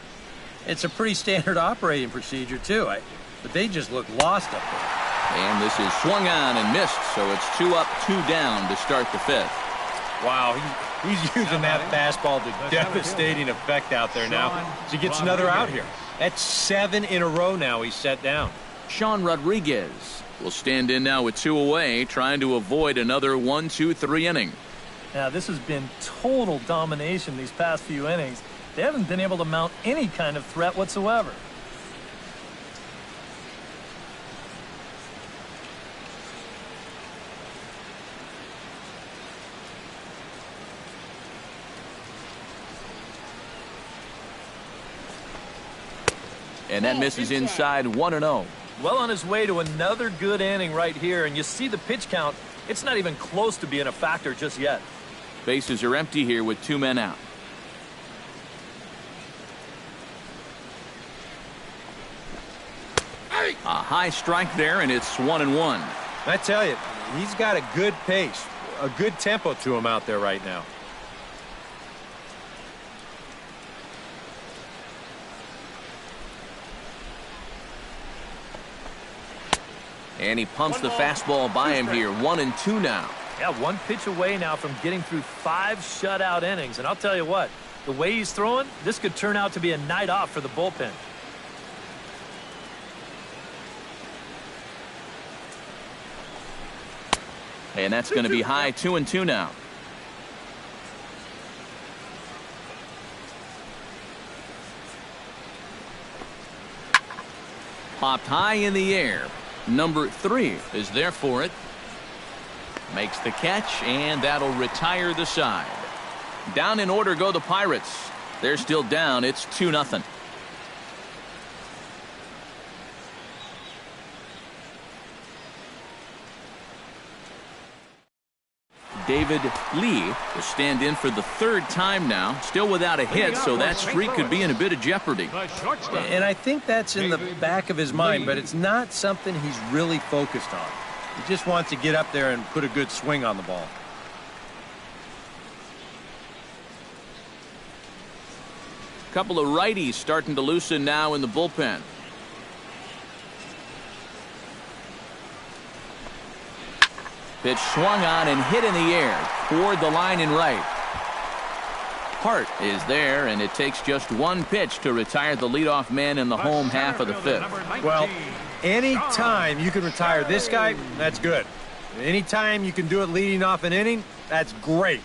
It's a pretty standard operating procedure, too. But they just look lost up there. And this is swung on and missed, so it's 2 up, 2 down to start the 5th. Wow, he's using that fastball to devastating effect out there now. So he gets another out here. That's 7 in a row now he's set down. Sean Rodriguez will stand in now with 2 away, trying to avoid another 1-2-3 inning. Now, this has been total domination these past few innings. They haven't been able to mount any kind of threat whatsoever. And that misses inside, 1-0. Well on his way to another good inning right here, and you see the pitch count. It's not even close to being a factor just yet. Bases are empty here with 2 men out. A high strike there, and it's 1-1. I tell you, he's got a good pace, a good tempo to him out there right now. And he pumps the fastball by him here. 1-2 now. Yeah, one pitch away now from getting through 5 shutout innings. And I'll tell you what, the way he's throwing, this could turn out to be a night off for the bullpen. And that's going to be high. 2-2 now. Popped high in the air. Number 3 is there for it. Makes the catch, and that'll retire the side. Down in order go the Pirates. They're still down. It's 2-0. David Lee will stand in for the 3rd time now. Still without a hit, so that streak could be in a bit of jeopardy. And I think that's in the back of his mind, but it's not something he's really focused on. He just wants to get up there and put a good swing on the ball. Couple of righties starting to loosen now in the bullpen. Pitch swung on and hit in the air toward the line and right. Hart is there, and it takes just one pitch to retire the leadoff man in the home half of the 5th. Well, any time you can retire this guy, that's good. Anytime you can do it leading off an inning, that's great.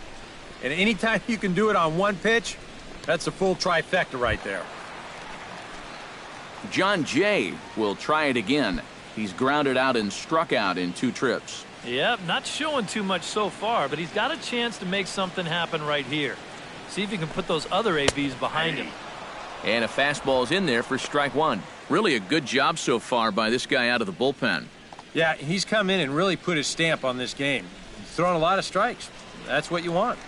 And anytime you can do it on one pitch, that's a full trifecta right there. John Jay will try it again. He's grounded out and struck out in 2 trips. Yep, not showing too much so far, but he's got a chance to make something happen right here. See if he can put those other ABs behind him. And a fastball's in there for strike 1. Really a good job so far by this guy out of the bullpen. Yeah, he's come in and really put his stamp on this game. He's thrown a lot of strikes. That's what you want.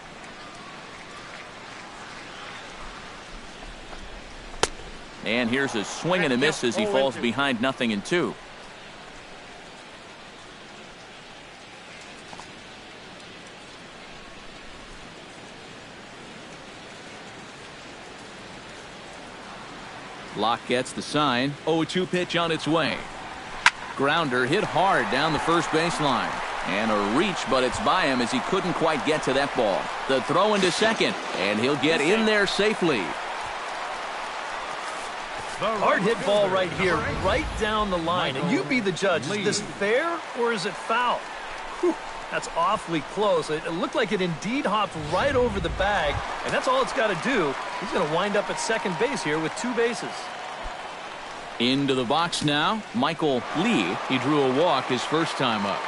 And here's a swing and a miss as he falls behind 0-2. Locke gets the sign. 0-2 pitch on its way. Grounder hit hard down the first baseline. And a reach, but it's by him as he couldn't quite get to that ball. The throw into second, and he'll get in there safely. Hard hit ball right here, right down the line. And you be the judge. Is this fair or is it foul? Whew, that's awfully close. It looked like it indeed hopped right over the bag, and that's all it's got to do. He's going to wind up at second base here with 2 bases. Into the box now, Michael Lee. He drew a walk his first time up.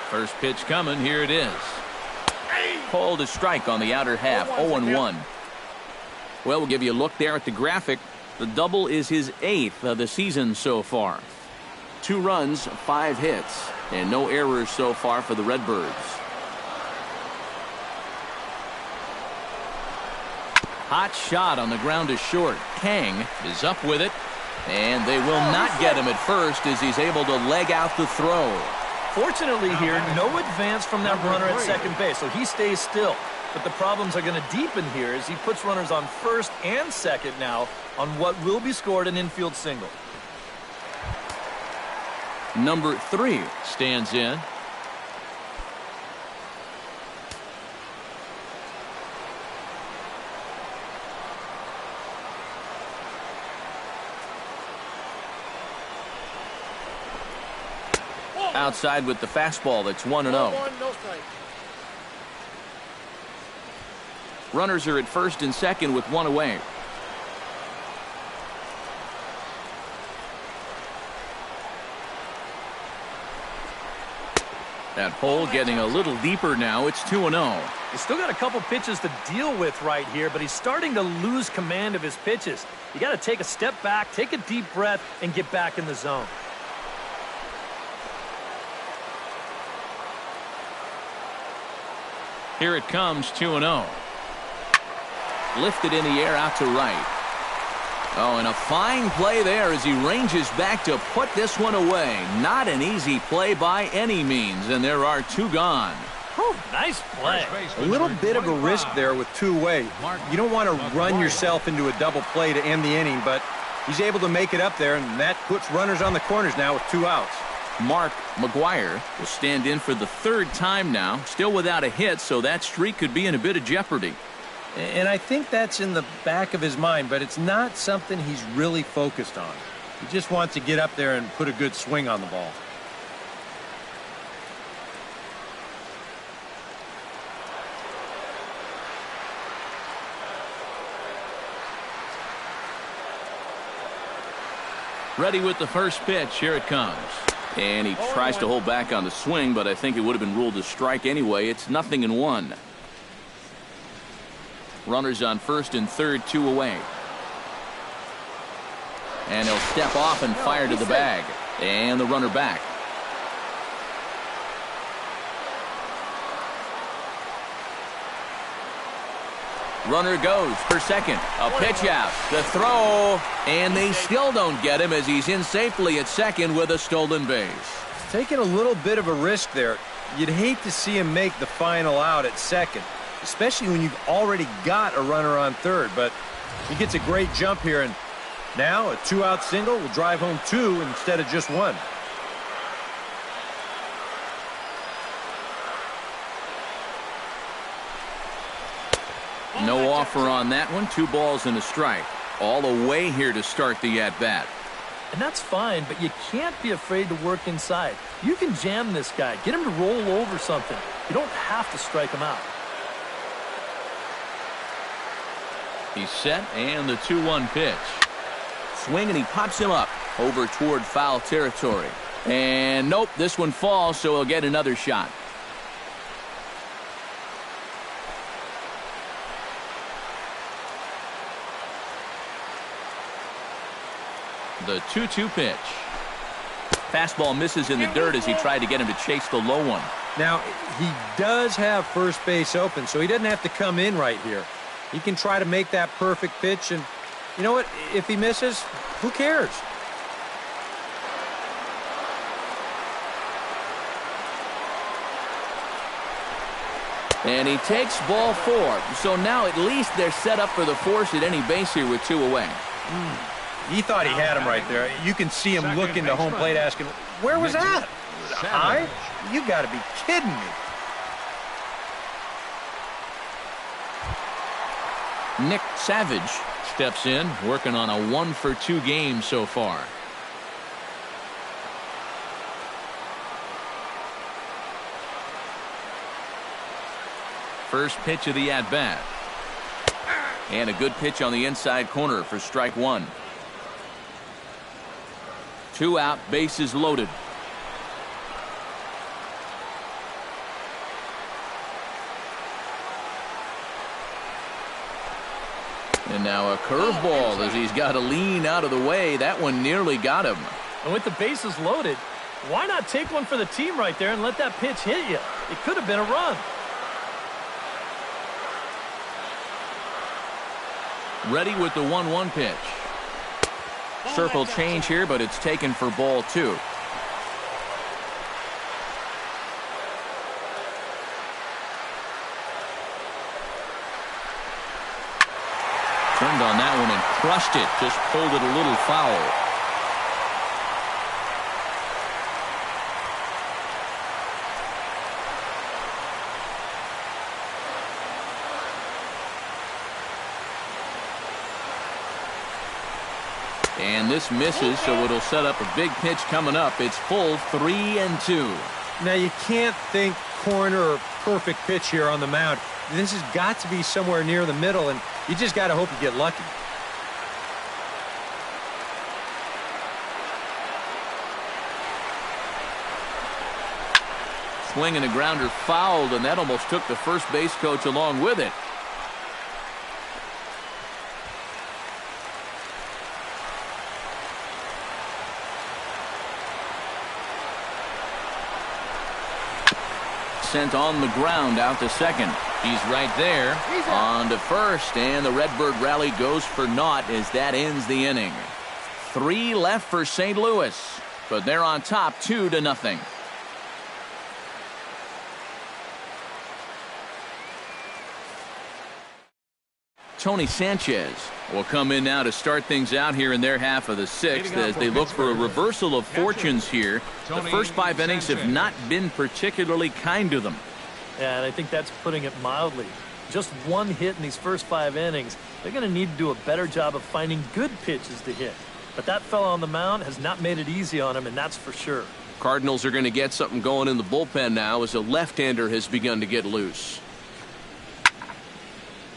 First pitch coming. Here it is. Called a strike on the outer half. 0-1. Well, we'll give you a look there at the graphic. The double is his 8th of the season so far. 2 runs, 5 hits, and no errors so far for the Redbirds. Hot shot on the ground is short. Kang is up with it, and they will not get him at first as he's able to leg out the throw. Fortunately here, no advance from that runner at second base, so he stays still. But the problems are going to deepen here as he puts runners on first and second now on what will be scored an infield single. Number 3 stands in. Outside with the fastball. That's 1-0. Runners are at first and second with 1 away. That hole getting a little deeper now. It's 2-0. He's still got a couple pitches to deal with right here, but he's starting to lose command of his pitches. You got to take a step back, take a deep breath, and get back in the zone. Here it comes, 2-0. Lifted in the air out to right. Oh, and a fine play there as he ranges back to put this one away. Not an easy play by any means, and there are 2 gone. Whew, nice play. A little bit of a risk there with 2 away. You don't want to run yourself into a double play to end the inning, but he's able to make it up there, and that puts runners on the corners now with 2 outs. Mark McGuire will stand in for the 3rd time now, still without a hit, so that streak could be in a bit of jeopardy. And I think that's in the back of his mind, but it's not something he's really focused on. He just wants to get up there and put a good swing on the ball. Ready with the first pitch. Here it comes. And he tries to hold back on the swing, but I think it would have been ruled a strike anyway. It's 0-1. Runners on first and third, 2 away. And he'll step off and fire to the bag. And the runner back. Runner goes for second. A pitch out. The throw. And they still don't get him as he's in safely at second with a stolen base. Taking a little bit of a risk there. You'd hate to see him make the final out at second, especially when you've already got a runner on third. But he gets a great jump here, and now a 2-out single will drive home 2 instead of just 1. No offer on that one. 2 balls and a strike. All away here to start the at-bat. And that's fine, but you can't be afraid to work inside. You can jam this guy. Get him to roll over something. You don't have to strike him out. He's set, and the 2-1 pitch. Swing, and he pops him up over toward foul territory. And nope, this one falls, so he'll get another shot. The 2-2 pitch. Fastball misses in the dirt as he tried to get him to chase the low one. Now, he does have first base open, so he doesn't have to come in right here. He can try to make that perfect pitch, and you know what? If he misses, who cares? And he takes ball 4. So now at least they're set up for the force at any base here with 2 away. He thought he had him right there. You can see him looking to home plate asking, where was that? High? You got to be kidding me. Nick Savage steps in, working on a 1-for-2 game so far. First pitch of the at-bat. And a good pitch on the inside corner for strike 1. 2 out, bases loaded. And now a curveball as he's got to lean out of the way. That one nearly got him. And with the bases loaded, why not take one for the team right there and let that pitch hit you? It could have been a run. Ready with the 1-1 pitch. Circle change here, but it's taken for ball 2. Turned on that one and crushed it. Just pulled it a little foul. And this misses, so it'll set up a big pitch coming up. It's full 3-2. Now, you can't think corner or perfect pitch here on the mound. This has got to be somewhere near the middle, and you just got to hope you get lucky. Swing and a grounder fouled, and that almost took the first base coach along with it. sent on the ground out to second. He's right there on to first, and the Redbird rally goes for naught as that ends the inning. 3 left for St. Louis, but they're on top 2-0. Tony Sanchez will come in now to start things out here in their half of the 6th as they look for a reversal of fortunes here. The first 5 innings have not been particularly kind to them. Yeah, and I think that's putting it mildly. Just 1 hit in these first 5 innings. They're going to need to do a better job of finding good pitches to hit. But that fella on the mound has not made it easy on him, and that's for sure. Cardinals are going to get something going in the bullpen now as a left-hander has begun to get loose.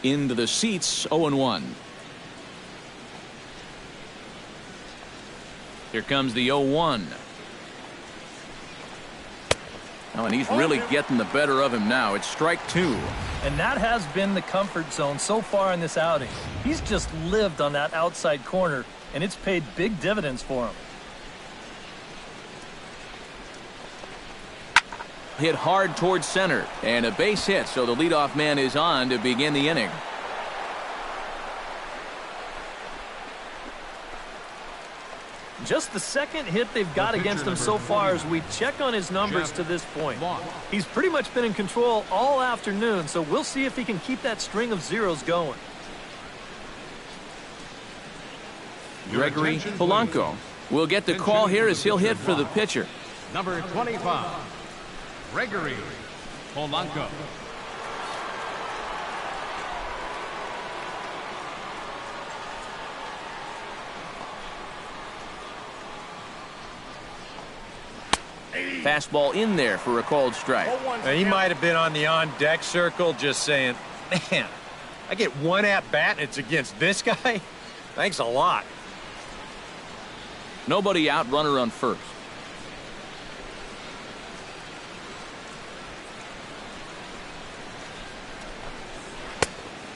Into the seats, 0-1. Here comes the 0-1. Oh, and he's really getting the better of him now. It's strike 2. And that has been the comfort zone so far in this outing. He's just lived on that outside corner, and it's paid big dividends for him. Hit hard towards center, and a base hit, so the leadoff man is on to begin the inning. Just the second hit they've got against him so far as we check on his numbers to this point. He's pretty much been in control all afternoon, so we'll see if he can keep that string of zeros going. Gregory Polanco will get the call here as he'll hit for the pitcher. Number 25, Gregory Polanco. Fastball in there for a called strike. Now, he might have been on the on-deck circle just saying, man, I get 1 at-bat and it's against this guy? Thanks a lot. Nobody out, runner on first.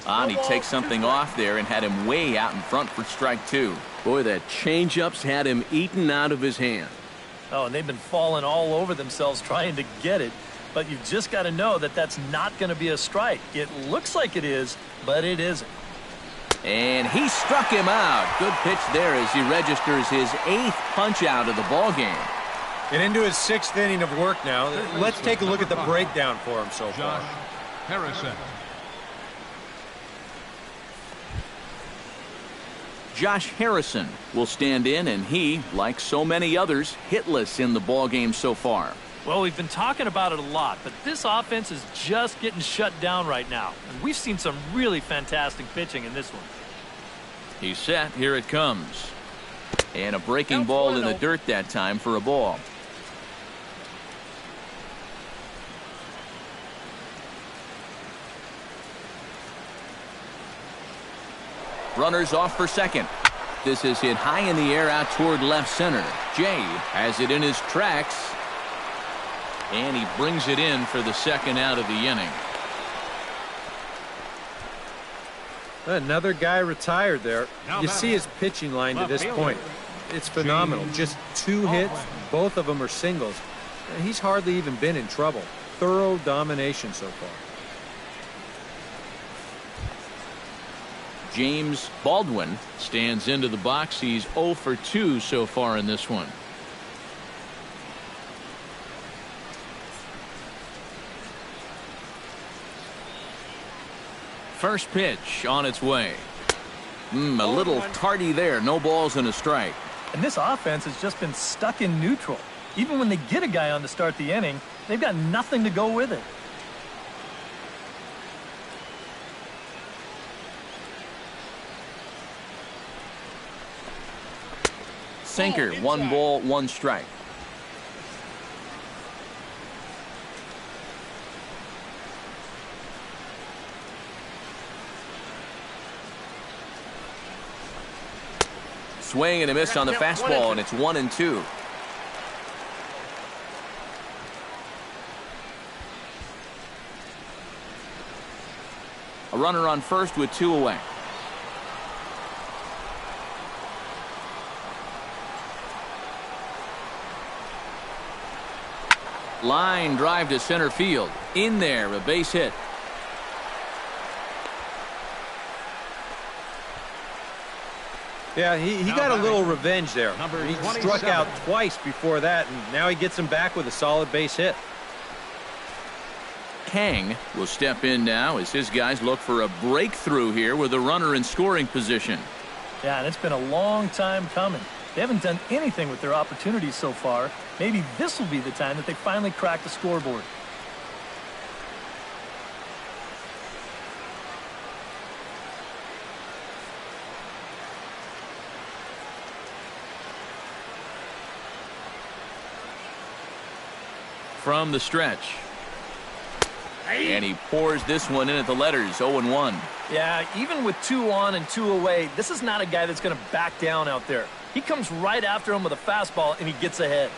And he takes something off there and had him way out in front for strike 2. Boy, that changeup's had him eaten out of his hand. Oh, and they've been falling all over themselves trying to get it. But you've just got to know that that's not going to be a strike. It looks like it is, but it isn't. And he struck him out. Good pitch there as he registers his 8th punch out of the ball game. Get into his 6th inning of work now. Let's take a look at the breakdown for him so far. Josh Harrison. Josh Harrison will stand in, and he, like so many others, hitless in the ball game so far. Well, we've been talking about it a lot, but this offense is just getting shut down right now. And we've seen some really fantastic pitching in this one. He's set. Here it comes. And a breaking ball in the dirt that time for a ball. Runners off for second. This is hit high in the air out toward left center. Jay has it in his tracks. And he brings it in for the second out of the inning. Another guy retired there. You see his pitching line to this point. It's phenomenal. Just 2 hits. Both of them are singles. He's hardly even been in trouble. Thorough domination so far. James Baldwin stands into the box. He's 0 for 2 so far in this one. First pitch on its way. A little tardy there. No balls and a strike. And this offense has just been stuck in neutral. Even when they get a guy on to start the inning, they've got nothing to go with it. Sinker, 1 ball, 1 strike. Swing and a miss on the fastball, and it's 1-2. A runner on first with 2 away. Line drive to center field. In there, a base hit. Yeah, he got a little revenge there. He struck out twice before that, and now he gets him back with a solid base hit. Kang will step in now as his guys look for a breakthrough here with a runner in scoring position. Yeah, and it's been a long time coming. They haven't done anything with their opportunities so far. Maybe this will be the time that they finally crack the scoreboard. From the stretch. And he pours this one in at the letters, 0-1. Yeah, even with 2 on and 2 away, this is not a guy that's going to back down out there. He comes right after him with a fastball, and he gets ahead.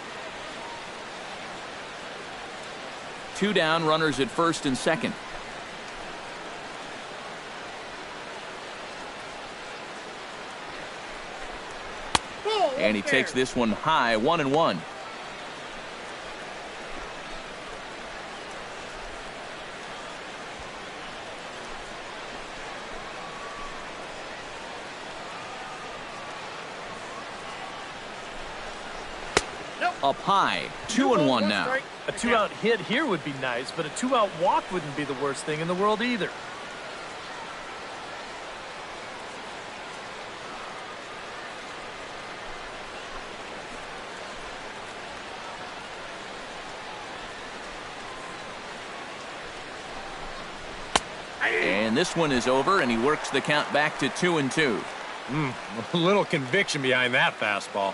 2 down, runners at first and second. And he takes this one high, 1-1. Up high, 2-1 now. A 2-out hit here would be nice, but a 2-out walk wouldn't be the worst thing in the world either. And this one is over, and he works the count back to 2-2. A little conviction behind that fastball.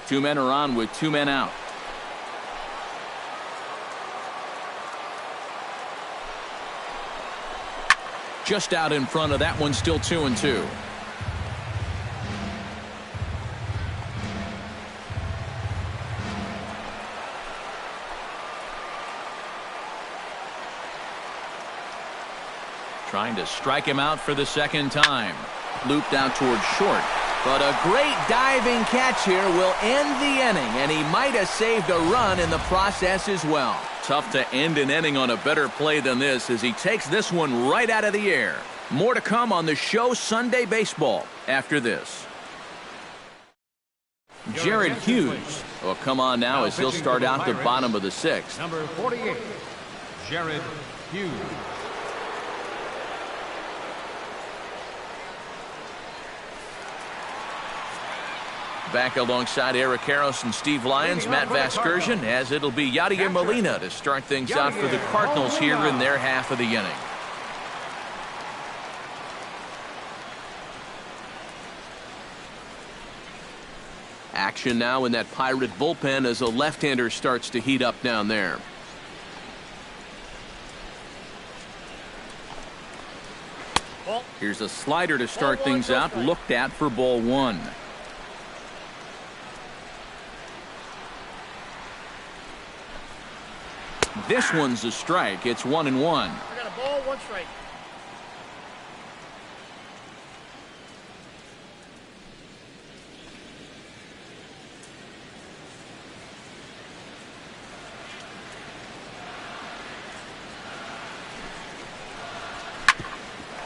2 men are on with 2 men out. Just out in front of that one, still 2-2. Trying to strike him out for the second time. Looped out towards short. But a great diving catch here will end the inning, and he might have saved a run in the process as well. Tough to end an inning on a better play than this as he takes this one right out of the air. More to come on the show Sunday Baseball after this. Jared Hughes will come on now as he'll start out the bottom of the 6th. Number 48, Jared Hughes. Back alongside Eric Karros and Steve Lyons, Matt Vasgersian, as it'll be Yadier Molina to start things out for the Cardinals here in their half of the inning. Action now in that Pirate bullpen as a left-hander starts to heat up down there. Here's a slider to start things out, looked at for ball 1. This one's a strike. It's 1-1. I got a ball, 1 strike.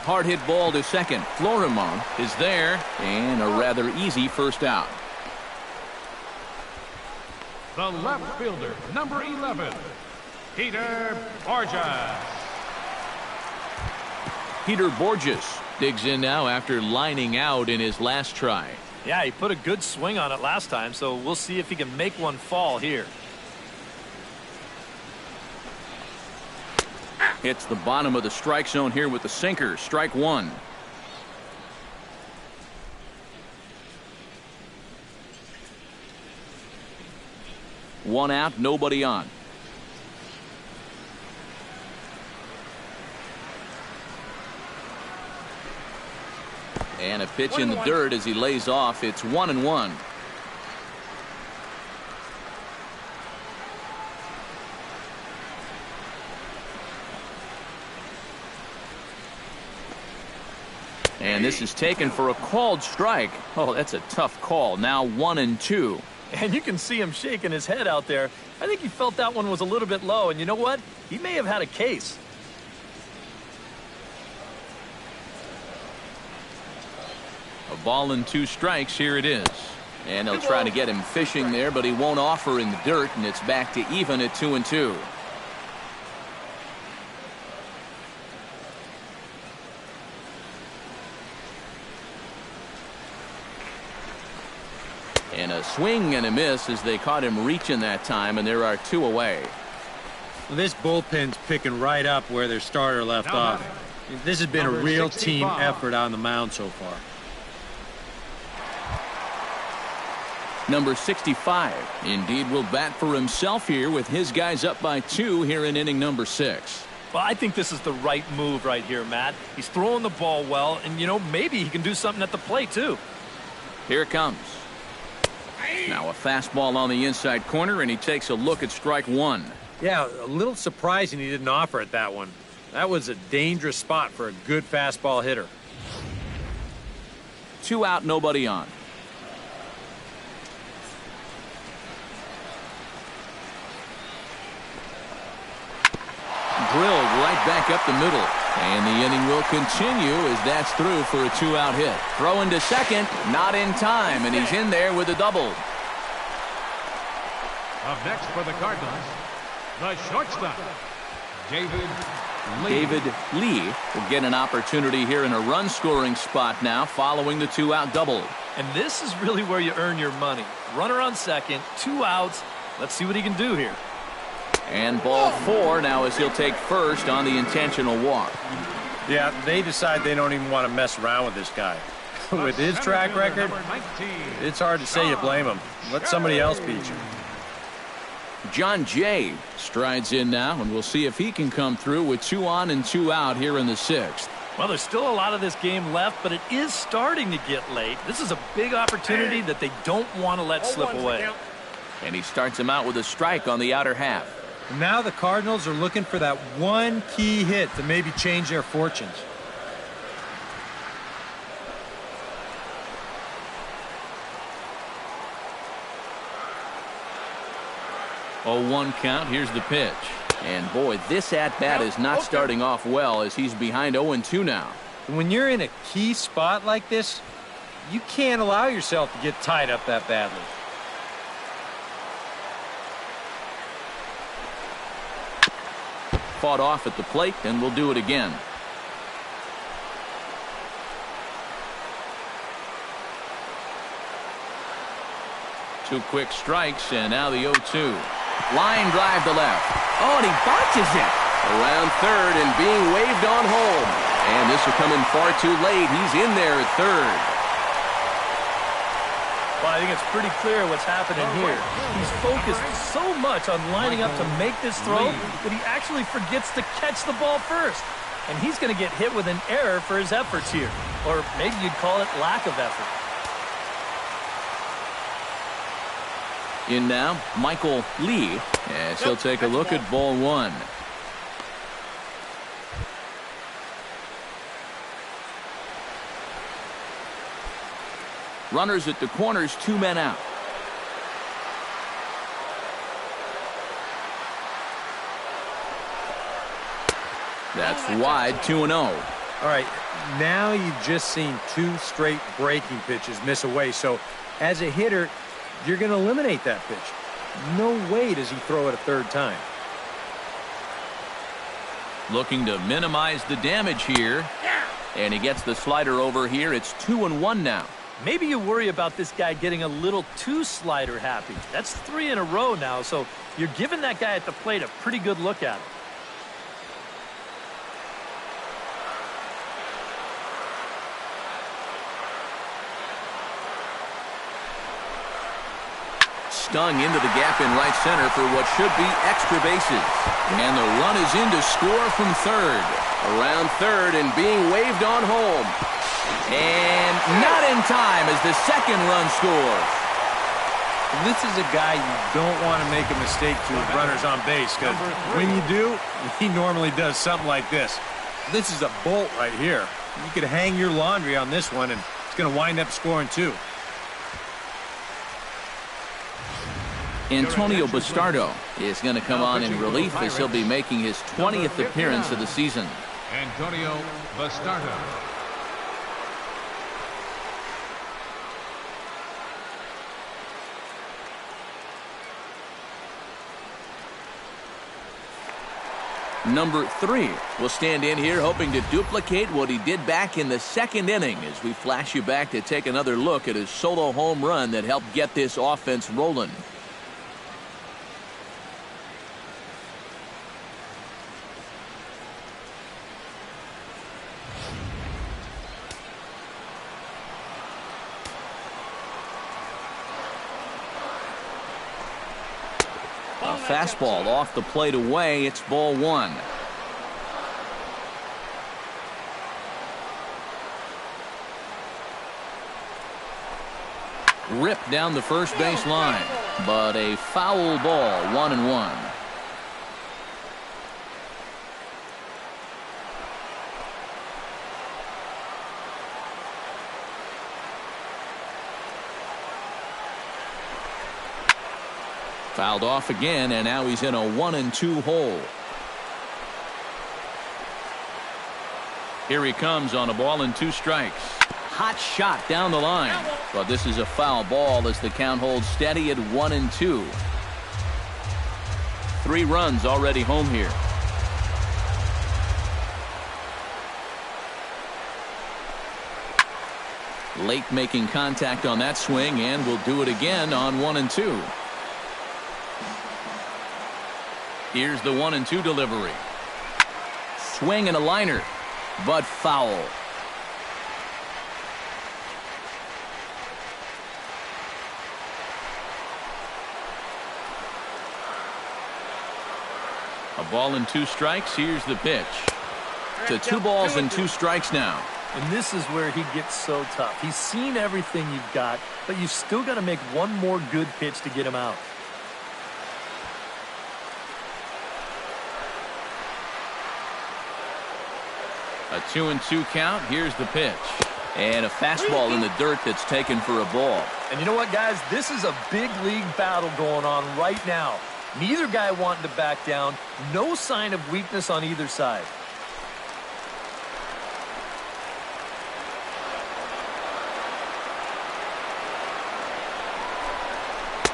Hard hit ball to second. Florimon is there, and a rather easy first out. The left fielder, number 11, Peter Borges. Peter Borges digs in now after lining out in his last try. Yeah, he put a good swing on it last time, so we'll see if he can make one fall here. Hits the bottom of the strike zone here with the sinker. Strike 1. One out, nobody on. And a pitch in the dirt as he lays off. It's 1-1. And this is taken for a called strike. Oh, that's a tough call. Now 1-2. And you can see him shaking his head out there. I think he felt that one was a little bit low, and you know what? He may have had a case. A ball and 2 strikes. Here it is. And they'll try to get him fishing there, but he won't offer in the dirt, and it's back to even at 2-2. And a swing and a miss as they caught him reaching that time, and there are 2 away. Well, this bullpen's picking right up where their starter left off. This has been a real team effort on the mound so far. Number 65 indeed will bat for himself here with his guys up by 2 here in inning number 6. Well, I think this is the right move right here, Matt. He's throwing the ball well, and, you know, maybe he can do something at the plate, too. Here it comes. Now a fastball on the inside corner, and he takes a look at strike 1. Yeah, a little surprising he didn't offer at that one. That was a dangerous spot for a good fastball hitter. 2 out, nobody on. Drilled right back up the middle. And the inning will continue as that's through for a 2-out hit. Throw into second, not in time, and he's in there with a double. Up next for the Cardinals, the shortstop, David Lee. David Lee will get an opportunity here in a run-scoring spot now following the 2-out double. And this is really where you earn your money. Runner on second, 2 outs. Let's see what he can do here. And ball 4 now as he'll take first on the intentional walk. Yeah, they decide they don't even want to mess around with this guy. With his track record, it's hard to say you blame him. Let somebody else beat you. John Jay strides in now, and we'll see if he can come through with 2 on and 2 out here in the 6th. Well, there's still a lot of this game left, but it is starting to get late. This is a big opportunity that they don't want to let slip away. And he starts him out with a strike on the outer half. Now the Cardinals are looking for that one key hit to maybe change their fortunes. Oh, 1 count. Here's the pitch. And boy, this at-bat is not starting off well as he's behind 0-2 now. When you're in a key spot like this, you can't allow yourself to get tied up that badly. Fought off at the plate, and we'll do it again. Two quick strikes, and now the 0-2. Line drive to left. Oh, and he botches it. Around third and being waved on home. And this will come in far too late. He's in there at third. Well, I think it's pretty clear what's happening here. He's focused so much on lining up to make this throw that he actually forgets to catch the ball first. And he's going to get hit with an error for his efforts here. Or maybe you'd call it lack of effort. In now, Michael Lee, as he'll take a look at ball 1. Runners at the corners, 2 men out. That's wide, 2-0. All right, now you've just seen 2 straight breaking pitches miss away. So as a hitter, you're going to eliminate that pitch. No way does he throw it a third time. Looking to minimize the damage here. And he gets the slider over here. It's 2-1 now. Maybe you worry about this guy getting a little too slider happy. That's 3 in a row now, so you're giving that guy at the plate a pretty good look at it. Stung into the gap in right center for what should be extra bases. And the run is in to score from third. Around third and being waved on home. And not in time as the second run scores. This is a guy you don't want to make a mistake to with runners on base, because when you do, he normally does something like this. This is a bolt right here. You could hang your laundry on this one, and it's going to wind up scoring 2. Antonio Bastardo is going to come on in relief as he'll be making his 20th appearance of the season. Antonio Bastardo. Number 3 will stand in here hoping to duplicate what he did back in the second inning as we flash you back to take another look at his solo home run that helped get this offense rolling. A fastball off the plate away. It's ball 1. Ripped down the first base line, but a foul ball, 1-1. Fouled off again, and now he's in a 1-2 hole. Here he comes on a ball and 2 strikes. Hot shot down the line, but this is a foul ball as the count holds steady at 1-2. 3 runs already home here. Late making contact on that swing, and will do it again on 1-2. Here's the 1-2 delivery. Swing and a liner, but foul. A ball and 2 strikes. Here's the pitch. To 2 balls and 2 strikes now. And this is where he gets so tough. He's seen everything you've got, but you've still got to make one more good pitch to get him out. A 2-2 count. Here's the pitch. And a fastball in the dirt that's taken for a ball. And you know what, guys? This is a big league battle going on right now. Neither guy wanting to back down. No sign of weakness on either side.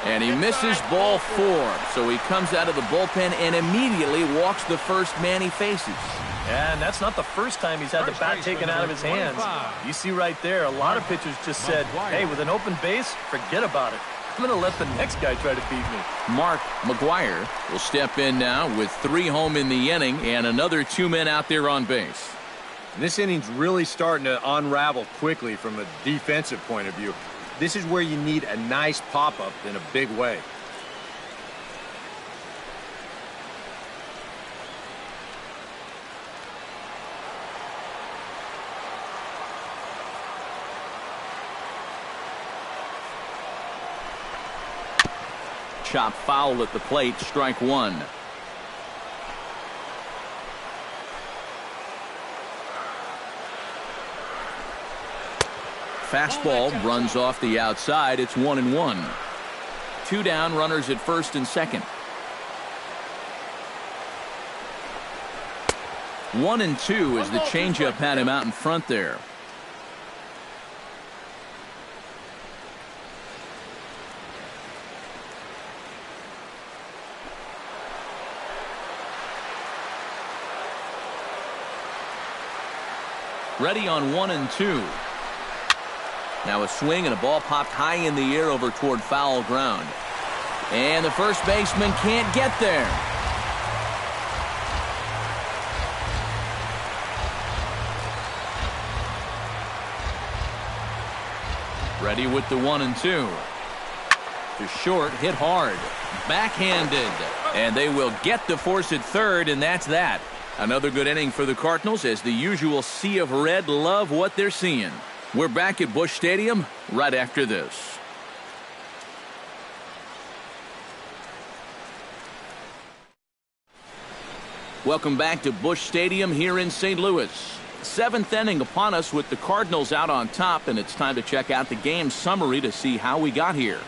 And he misses ball 4. So he comes out of the bullpen and immediately walks the first man he faces. And that's not the first time he's had the bat taken out of his hands. You see right there, a lot of pitchers just said, hey, with an open base, forget about it. I'm going to let the next guy try to beat me. Mark McGuire will step in now with 3 home in the inning and another 2 men out there on base. This inning's really starting to unravel quickly from a defensive point of view. This is where you need a nice pop-up in a big way. Chop foul at the plate, strike 1. Fastball runs off the outside. It's 1-1. 2 down, runners at first and second. 1-2 as the changeup had him out in front there. Ready on 1-2. Now a swing and a ball popped high in the air over toward foul ground. And the first baseman can't get there. Ready with the 1-2. To short, hit hard. Backhanded. And they will get the force at third, and that's that. Another good inning for the Cardinals as the usual sea of red love what they're seeing. We're back at Busch Stadium right after this. Welcome back to Busch Stadium here in St. Louis. 7th inning upon us with the Cardinals out on top, and it's time to check out the game summary to see how we got here.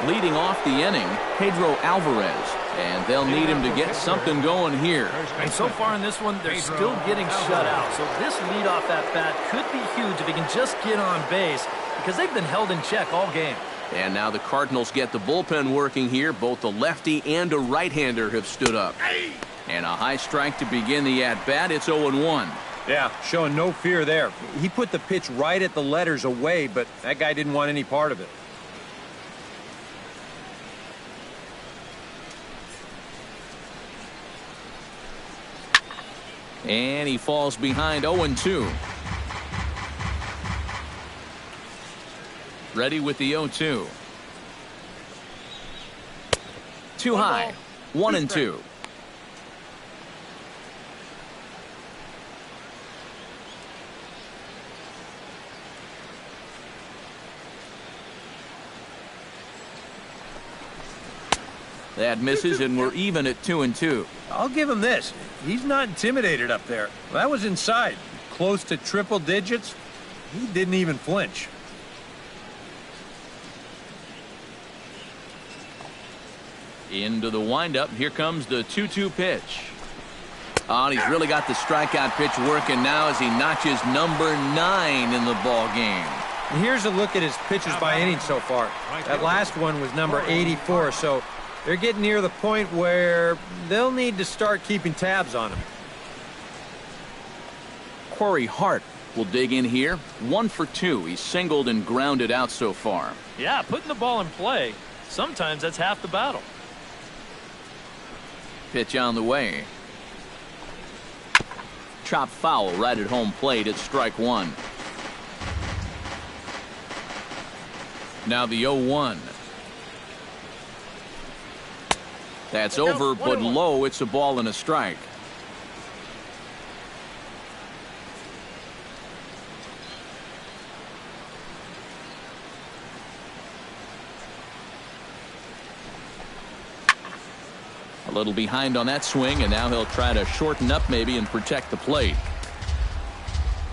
Leading off the inning, Pedro Alvarez. And they'll need him to get something going here. And so far in this one, they're still getting shut out. So this leadoff at bat could be huge if he can just get on base, because they've been held in check all game. And now the Cardinals get the bullpen working here. Both a lefty and a right-hander have stood up. And a high strike to begin the at-bat. It's 0-1. Yeah, showing no fear there. He put the pitch right at the letters away, but that guy didn't want any part of it. And he falls behind 0-2. Ready with the 0-2. Too high. 1-2. That misses, and we're even at 2-2. I'll give him this. He's not intimidated up there. That was inside. Close to triple digits. He didn't even flinch. Into the windup. Here comes the 2-2 pitch. Oh, and he's really got the strikeout pitch working now as he notches number 9 in the ball game. And here's a look at his pitches by inning so far. That last one was number 84, so they're getting near the point where they'll need to start keeping tabs on him. Corey Hart will dig in here. 1 for 2. He's singled and grounded out so far. Yeah, putting the ball in play, sometimes that's half the battle. Pitch on the way. Chop foul right at home plate. It's strike 1. Now the 0-1. That's over, but low. It's a ball and a strike. A little behind on that swing, and now he'll try to shorten up maybe and protect the plate.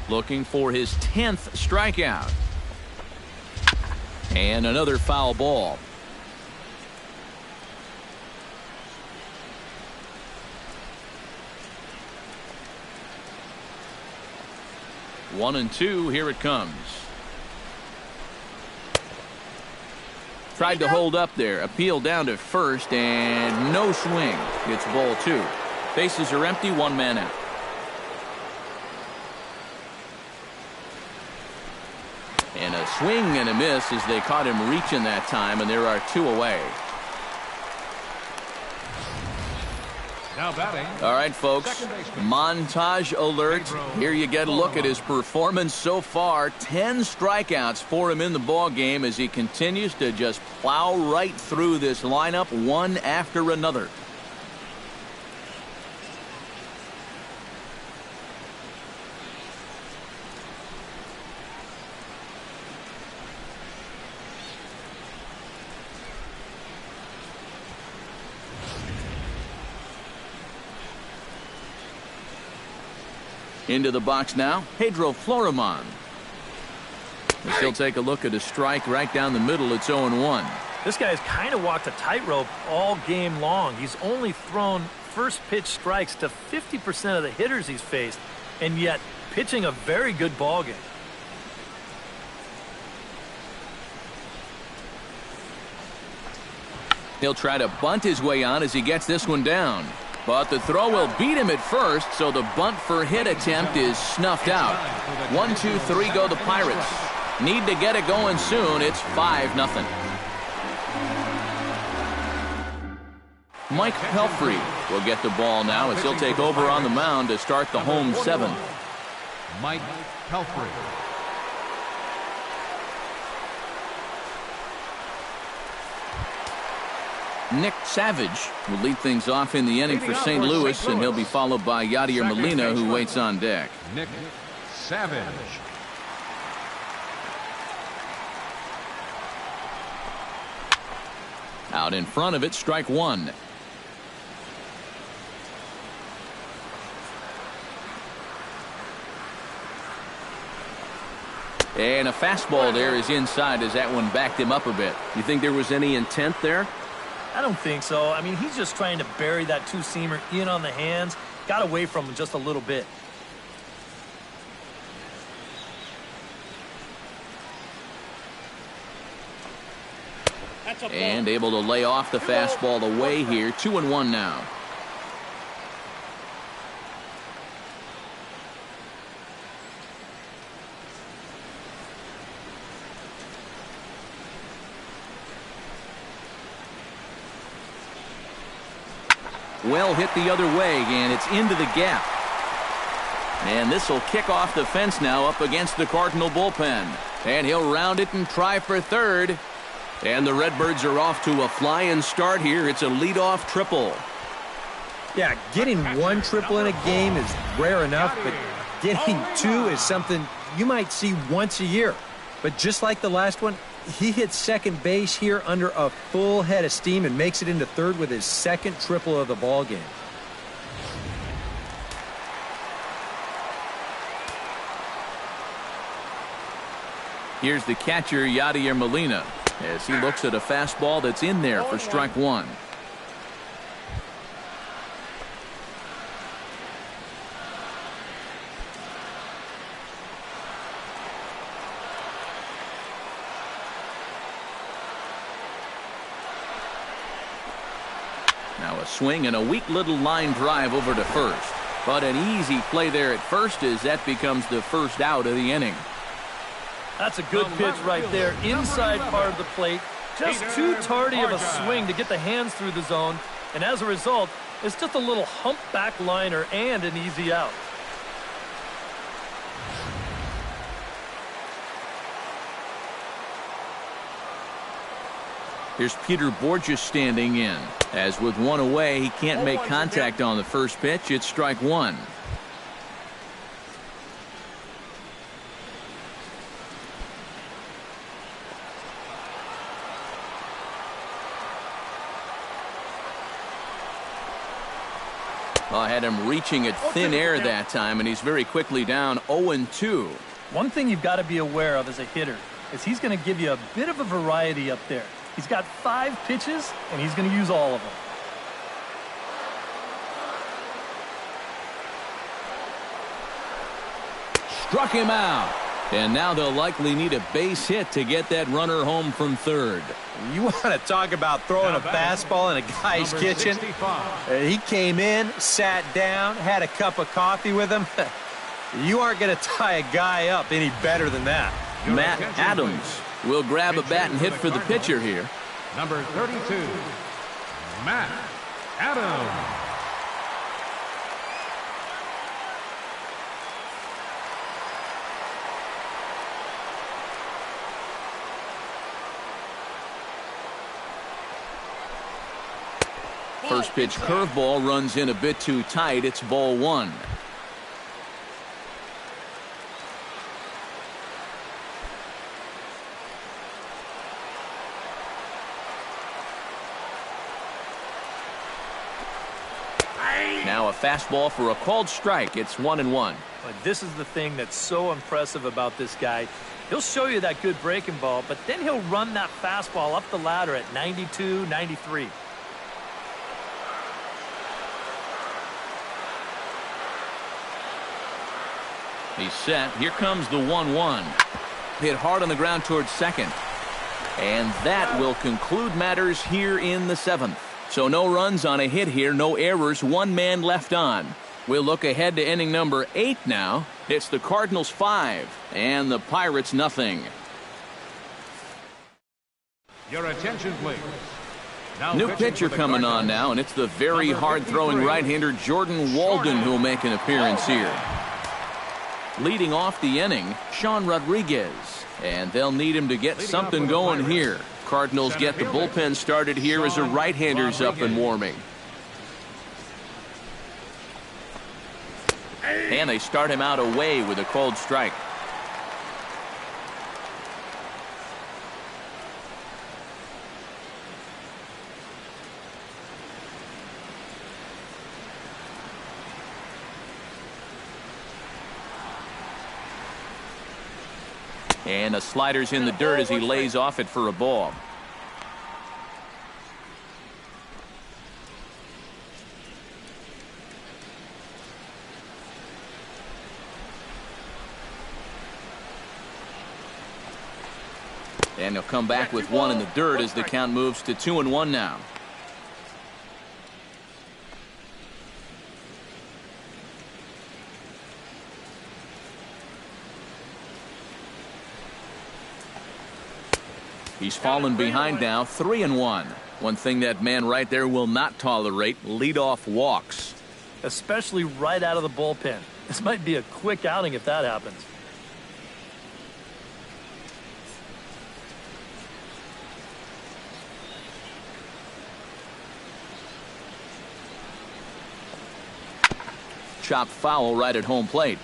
Looking for his 10th strikeout. And another foul ball. One and two, here it comes. Tried to hold up there. Appeal down to first, and no swing. It's ball 2. Bases are empty, 1 man out. And a swing and a miss as they caught him reaching that time, and there are 2 away. Now batting. All right, folks, montage alert. Here you get a look at his performance so far. 10 strikeouts for him in the ball game as he continues to just plow right through this lineup one after another. Into the box now, Pedro Florimon. He'll take a look at a strike right down the middle. It's 0-1. This guy's kind of walked a tightrope all game long. He's only thrown first pitch strikes to 50% of the hitters he's faced, and yet pitching a very good ball game. He'll try to bunt his way on as he gets this one down. But the throw will beat him at first, so the bunt for hit attempt is snuffed out. 1, 2, 3 go the Pirates. Need to get it going soon. It's 5-0. Mike Pelfrey will get the ball now as he'll take over on the mound to start the home 7th. Mike Pelfrey. Nick Savage will lead things off in the inning for St. Louis, and he'll be followed by Yadier Molina, who waits on deck. Nick Savage. Out in front of it, strike 1. And a fastball there is inside as that one backed him up a bit. You think there was any intent there? I don't think so. I mean, he's just trying to bury that two-seamer in on the hands. Got away from him just a little bit. And able to lay off the fastball away here. 2-1 now. Well hit the other way, and it's into the gap. And this will kick off the fence now up against the Cardinal bullpen. And he'll round it and try for third. And the Redbirds are off to a flying start here. It's a leadoff triple. Yeah, getting one triple in a game is rare enough, but getting two is something you might see once a year. But just like the last one, he hits second base here under a full head of steam and makes it into third with his second triple of the ball game. Here's the catcher, Yadier Molina, as he looks at a fastball that's in there for strike one. Now a swing and a weak little line drive over to first. But an easy play there at first as that becomes the first out of the inning. That's a good pitch right there. Inside part of the plate. Just too tardy of a swing to get the hands through the zone. And as a result, it's just a little humpback liner and an easy out. Here's Peter Borges standing in. As with one away, he can't make contact on the first pitch. It's strike one. I had him reaching at thin air that time, and he's very quickly down 0-2. One thing you've got to be aware of as a hitter is he's going to give you a bit of a variety up there. He's got 5 pitches, and he's going to use all of them. Struck him out. And now they'll likely need a base hit to get that runner home from third. You want to talk about throwing a fastball in a guy's kitchen? He came in, sat down, had a cup of coffee with him. You aren't going to tie a guy up any better than that. Matt Adams will grab a bat and hit for the pitcher here. Number 32, Matt Adams. First pitch curveball runs in a bit too tight. It's ball one. Now a fastball for a called strike. It's 1-1. But this is the thing that's so impressive about this guy. He'll show you that good breaking ball, but then he'll run that fastball up the ladder at 92, 93. He's set. Here comes the 1-1. Hit hard on the ground towards second. And that will conclude matters here in the 7th. So no runs on a hit here, no errors, 1 man left on. We'll look ahead to inning number 8 now. It's the Cardinals 5 and the Pirates nothing. Your attention, please. Now New pitcher coming on now, and it's the very hard-throwing right-hander Jordan Walden who'll make an appearance here. Leading off the inning, Sean Rodriguez. And they'll need him to get something going here. Cardinals get the bullpen started here as a right-hander's up and warming. And they start him out away with a called strike. And the slider's in the dirt as he lays off it for a ball. And he'll come back with one in the dirt as the count moves to 2-1 now. He's fallen behind now, 3-1. One thing that man right there will not tolerate, leadoff walks. Especially right out of the bullpen. This might be a quick outing if that happens. Chopped foul right at home plate.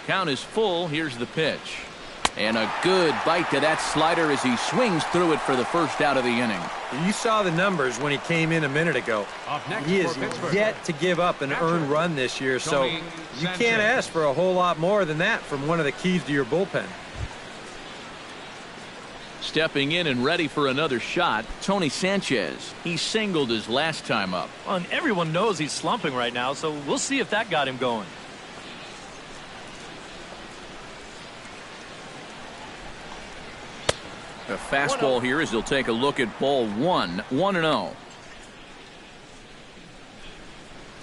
Count is full. Here's the pitch. And a good bite to that slider as he swings through it for the first out of the inning. You saw the numbers when he came in a minute ago. He is yet to give up an earned run this year, so you can't ask for a whole lot more than that from one of the keys to your bullpen. Stepping in and ready for another shot, Tony Sanchez. He singled his last time up. Well, and everyone knows he's slumping right now, so we'll see if that got him going. A fastball here as he'll take a look at ball one. 1-0.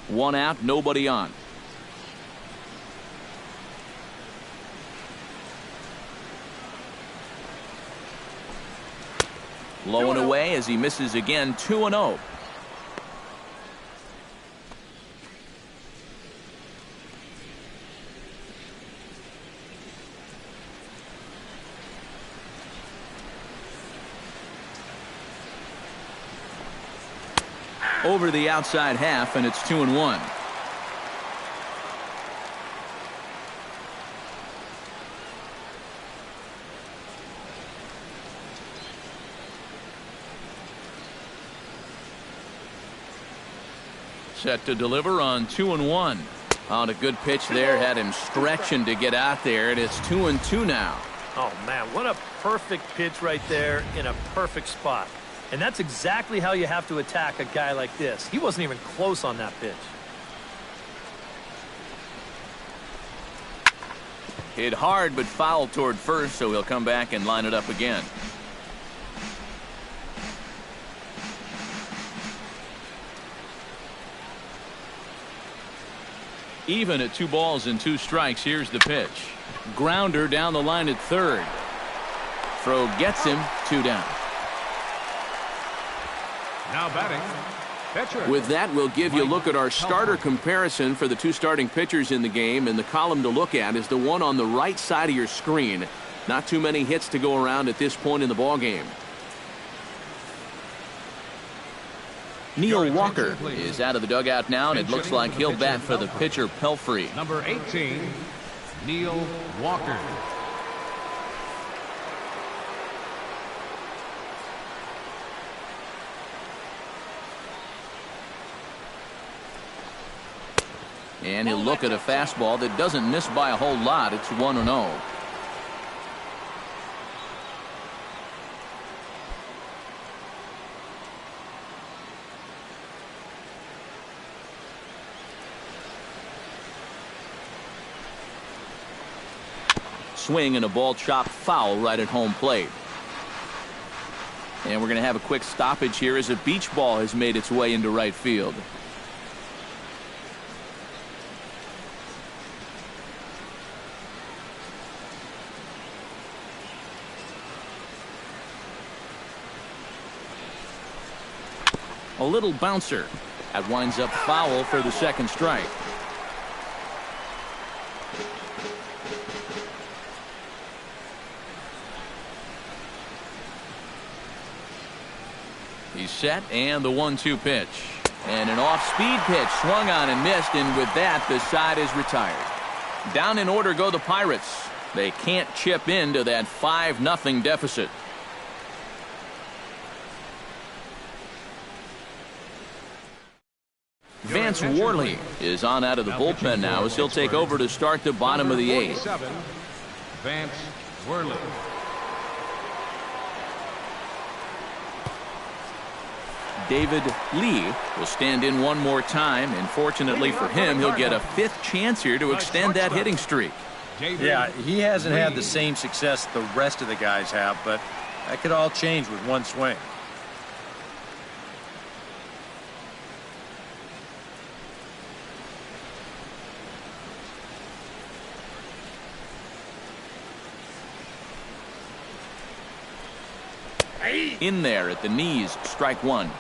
One out, nobody on. Low and away as he misses again. 2-0. Over the outside half, and it's 2-1. Set to deliver on 2-1. On a good pitch there, had him stretching to get out there, and it's 2-2 now. Oh man, what a perfect pitch right there in a perfect spot. And that's exactly how you have to attack a guy like this. He wasn't even close on that pitch. Hit hard but foul toward first, so he'll come back and line it up again. Even at 2 balls and 2 strikes. Here's the pitch. Grounder down the line at third. Throw gets him. 2 down. Now batting, pitcher. With that, we'll give you a look at our starter comparison for the 2 starting pitchers in the game, and the column to look at is the one on the right side of your screen. Not too many hits to go around at this point in the ball game. Neil Walker is out of the dugout now, and it looks like he'll bat for the pitcher Pelfrey. Number 18, Neil Walker. And he'll look at a fastball that doesn't miss by a whole lot. It's 1-0. Swing and a ball chopped foul right at home plate. And we're going to have a quick stoppage here as a beach ball has made its way into right field. A little bouncer. That winds up foul for the second strike. He's set, and the 1-2 pitch. And an off-speed pitch swung on and missed, and with that, the side is retired. Down in order go the Pirates. They can't chip into that 5-0 deficit. Vance Worley is on out of the bullpen now as he'll take over to start the bottom of the 8th. Vance Worley. David Lee will stand in one more time, and fortunately for him, he'll get a 5th chance here to extend that hitting streak. Yeah, he hasn't had the same success the rest of the guys have, but that could all change with one swing. In there at the knees, strike 1.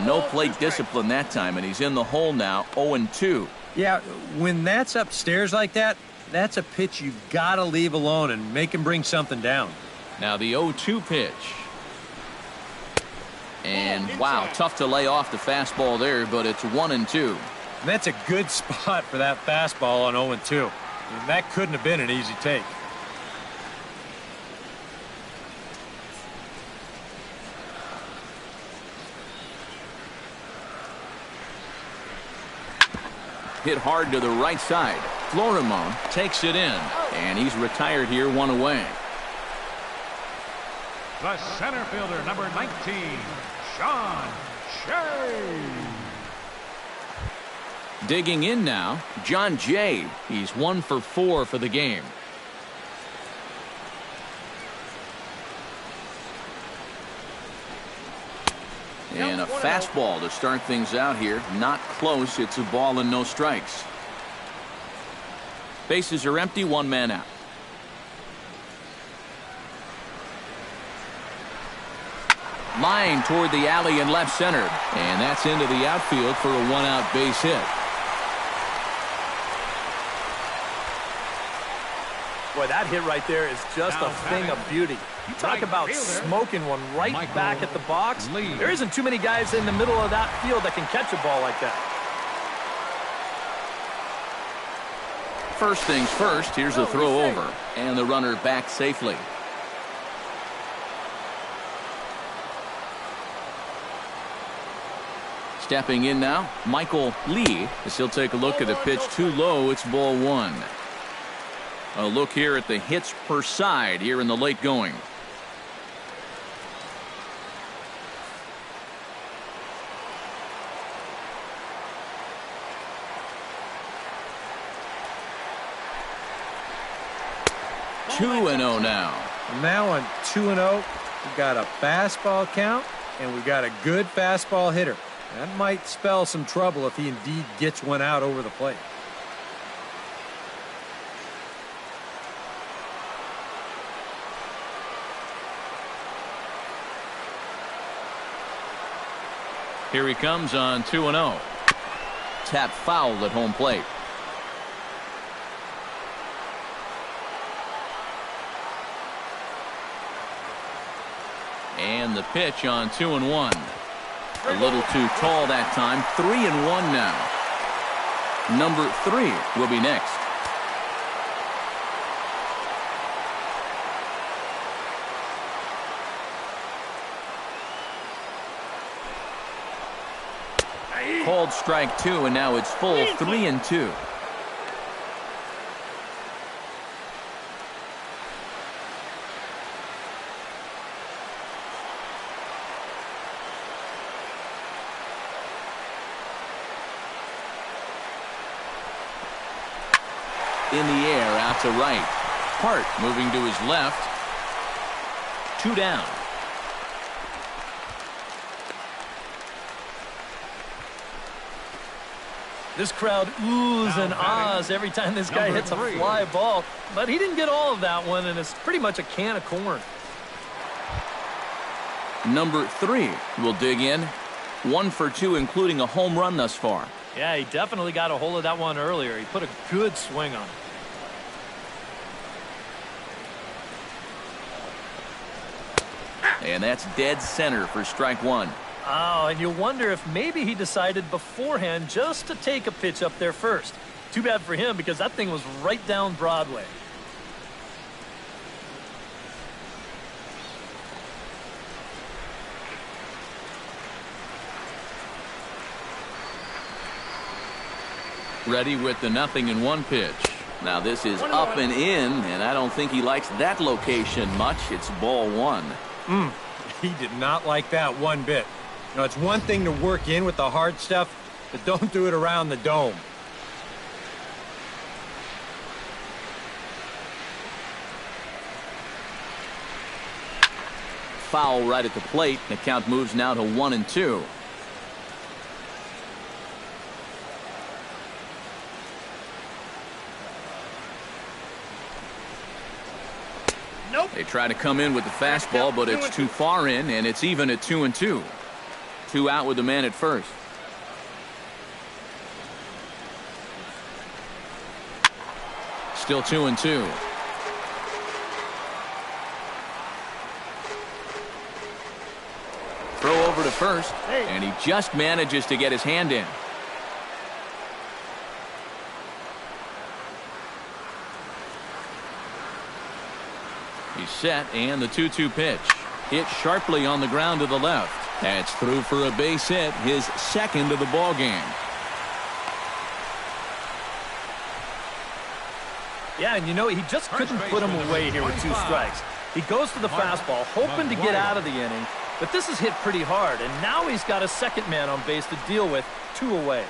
No plate discipline that time, and he's in the hole now, 0-2. Yeah, when that's upstairs like that, that's a pitch you've got to leave alone and make him bring something down. Now the 0-2 pitch. And wow, tough to lay off the fastball there, but it's 1-2. And that's a good spot for that fastball on 0-2. I mean, that couldn't have been an easy take. Hit hard to the right side. Florimon takes it in, and he's retired here, 1 away. The center fielder, number 19, Sean Shea. Digging in now, John Jay. He's 1 for 4 for the game. And a fastball to start things out here. Not close. It's a ball and no strikes. Bases are empty. 1 man out. Line toward the alley in left center. And that's into the outfield for a 1-out base hit. Boy, that hit right there is just a thing of beauty. You talk about smoking one right back at the box. There isn't too many guys in the middle of that field that can catch a ball like that. First things first, here's a throw over. And the runner back safely. Stepping in now, Michael Lee, as he'll take a look at a pitch too low. It's ball 1. A look here at the hits per side here in the late going. Two and 0 now. Now on 2-0, we've got a fastball count, and we've got a good fastball hitter. That might spell some trouble if he indeed gets one out over the plate. Here he comes on 2-0. Tap foul at home plate. And the pitch on 2-1. A little too tall that time. 3-1 now. Number 3 will be next. Called strike 2, and now it's full 3-2. In the air, out to right. Hart moving to his left. 2 down. This crowd oohs and ahs every time this guy hits a fly ball. But he didn't get all of that one, and it's pretty much a can of corn. Number 3 will dig in. 1 for 2, including a home run thus far. Yeah, he definitely got a hold of that one earlier. He put a good swing on it. And that's dead center for strike 1. Oh, and you wonder if maybe he decided beforehand just to take a pitch up there first. Too bad for him because that thing was right down Broadway. Ready with the 0-1 pitch. Now this is up and in, and I don't think he likes that location much. It's ball 1. He did not like that one bit. You know, it's one thing to work in with the hard stuff, but don't do it around the dome. Foul right at the plate. The count moves now to 1-2. They try to come in with the fastball, but it's too far in, and it's even at 2-2. 2 out with the man at first. Still 2-2. Throw over to first, and he just manages to get his hand in. He's set, and the 2-2 pitch. Hit sharply on the ground to the left. That's through for a base hit, his second of the ball game. Yeah, and you know, he just couldn't put him away here with 2 strikes. He goes to the fastball, hoping to get out of the inning, but this is hit pretty hard, and now he's got a second man on base to deal with, 2 away.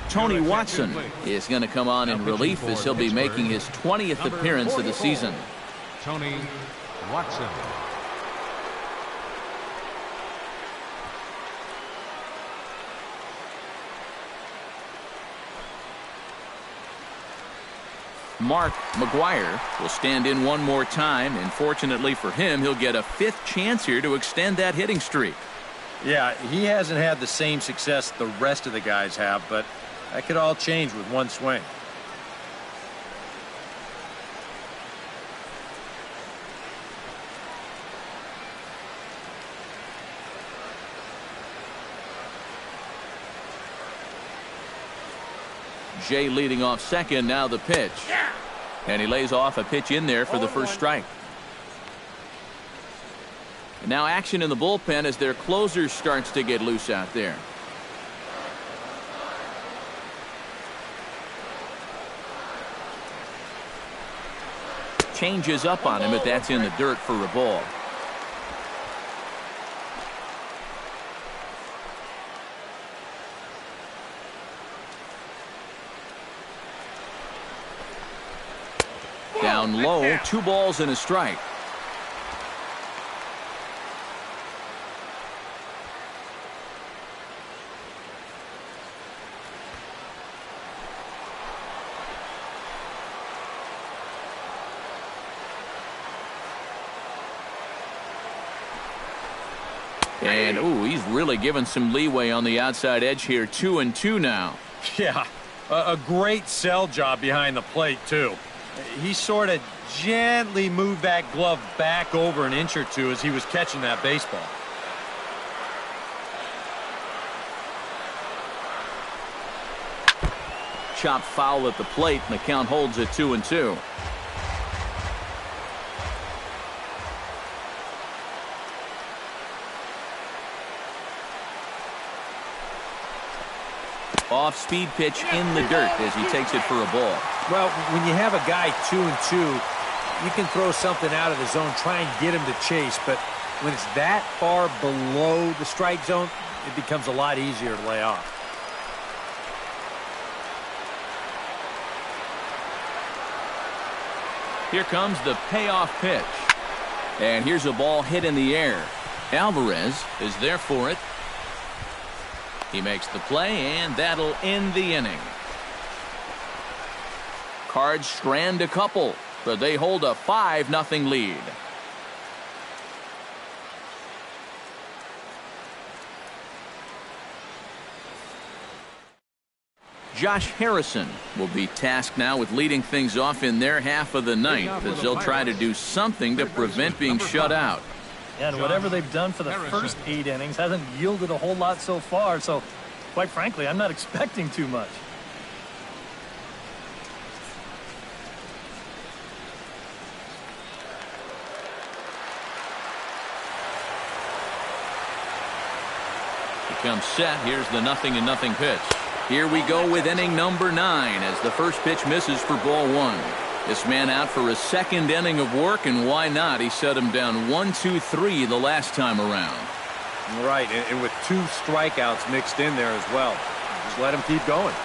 Tony Watson is going to come on in relief as he'll be making his 20th appearance of the season. Tony Watson. Mark McGuire will stand in one more time, and fortunately for him, he'll get a 5th chance here to extend that hitting streak. Yeah, he hasn't had the same success the rest of the guys have, but that could all change with one swing. Jay leading off second. Now the pitch. And he lays off a pitch in there for the first strike. And now action in the bullpen as their closer starts to get loose out there. Changes up on him, but that's in the dirt for a ball. Down low, 2 balls and a strike. And he's really given some leeway on the outside edge here. 2-2 now. Yeah, a great sell job behind the plate too. He sort of gently moved that glove back over an inch or 2 as he was catching that baseball. Chopped foul at the plate, and the count holds at 2-2. Off-speed pitch in the dirt as he takes it for a ball. Well, when you have a guy 2-2, you can throw something out of the zone, try and get him to chase, but when it's that far below the strike zone, it becomes a lot easier to lay off. Here comes the payoff pitch. And here's a ball hit in the air. Alvarez is there for it. He makes the play, and that'll end the inning. Cards strand a couple, but they hold a 5-0 lead. Josh Harrison will be tasked now with leading things off in their half of the ninth as they'll try to do something to prevent being shut out. And whatever they've done for the first 8 innings hasn't yielded a whole lot so far, so quite frankly, I'm not expecting too much. comes set. Here's the 0-0 pitch. Here we go with inning number 9 as the first pitch misses for ball 1. This man out for a second inning of work, and why not? He set him down 1-2-3 the last time around. Right, and with 2 strikeouts mixed in there as well. Just let him keep going.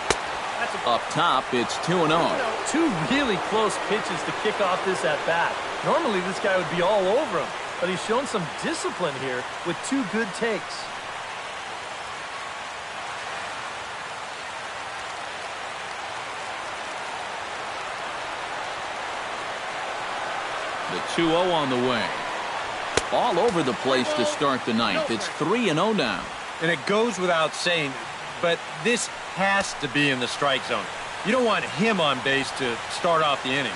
Up top, it's 2-0. 2 really close pitches to kick off this at-bat. Normally this guy would be all over him, but he's shown some discipline here with 2 good takes. The 2-0 on the way. All over the place to start the 9th. It's 3-0 now. And it goes without saying, but this has to be in the strike zone. You don't want him on base to start off the inning.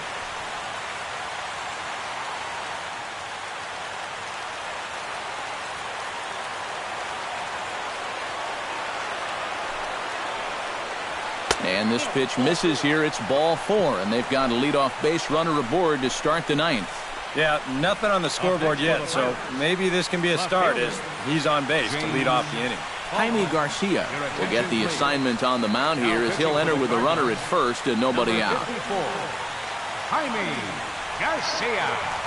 And this pitch misses here. It's ball 4, and they've got a leadoff base runner aboard to start the 9th. Yeah, nothing on the scoreboard yet, so maybe this can be a start as he's on base to lead off the inning. Jaime Garcia will get the assignment on the mound here as he'll enter with a runner at first and nobody out. Jaime Garcia.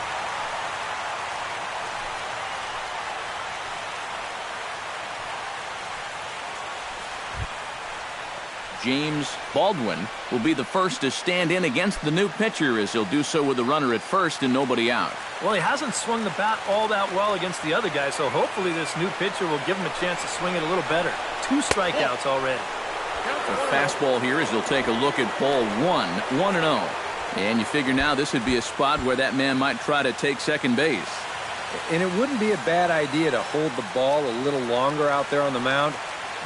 James Baldwin will be the first to stand in against the new pitcher as he'll do so with a runner at first and nobody out. Well, he hasn't swung the bat all that well against the other guy, so hopefully this new pitcher will give him a chance to swing it a little better. 2 strikeouts already. A fastball here as he'll take a look at ball 1, 1-0. And you figure now this would be a spot where that man might try to take second base. And it wouldn't be a bad idea to hold the ball a little longer out there on the mound.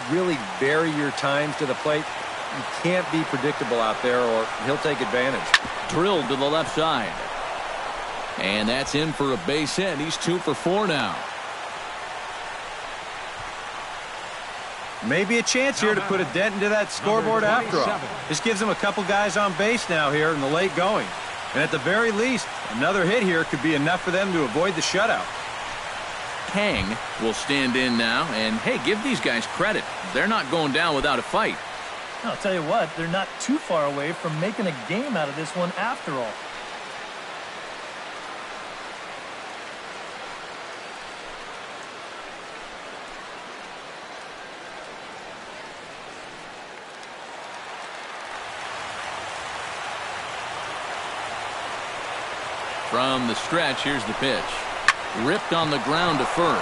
Really vary your times to the plate. You can't be predictable out there or he'll take advantage. Drilled to the left side. And that's in for a base hit. He's 2 for 4 now. Maybe a chance here to put a dent into that scoreboard after all. This gives him a couple guys on base now here in the late going. And at the very least, another hit here could be enough for them to avoid the shutout. Kang will stand in now. And, hey, give these guys credit. They're not going down without a fight. I'll tell you what, they're not too far away from making a game out of this one after all. From the stretch, here's the pitch. Ripped on the ground to first.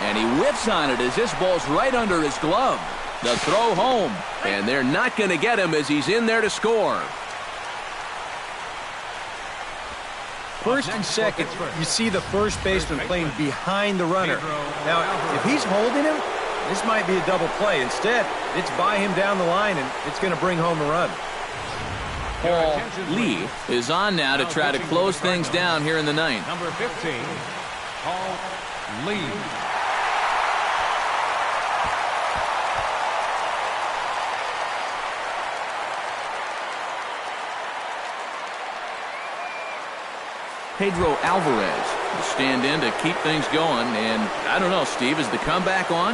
And he whips on it as this ball's right under his glove. The throw home, and they're not going to get him as he's in there to score. First and second, you see the first baseman playing behind the runner. Now, if he's holding him, this might be a double play. Instead, it's by him down the line, and it's going to bring home a run. Paul Lee is on now to try to close things down here in the 9th. Number 15, Paul Lee. Pedro Alvarez will stand in to keep things going. And I don't know, Steve, is the comeback on?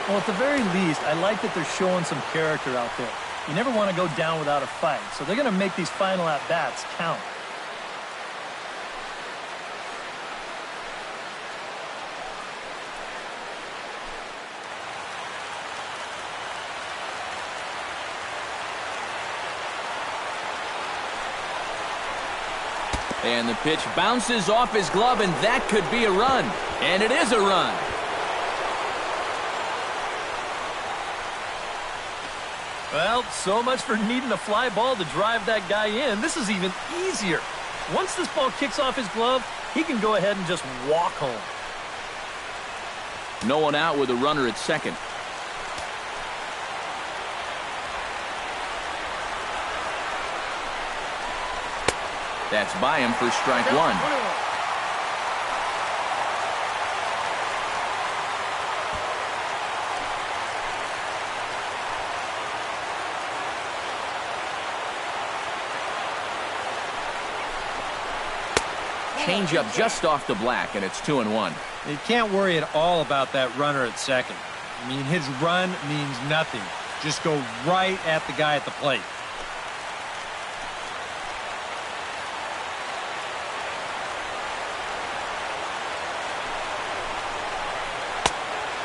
Well, at the very least, I like that they're showing some character out there. You never want to go down without a fight, so they're going to make these final at-bats count. And the pitch bounces off his glove, and that could be a run. And it is a run. Well, so much for needing a fly ball to drive that guy in. This is even easier. Once this ball kicks off his glove, he can go ahead and just walk home. No one out with a runner at second. That's by him for strike 1. Change up just off the black, and it's 2-1. You can't worry at all about that runner at second. I mean, his run means nothing. Just go right at the guy at the plate.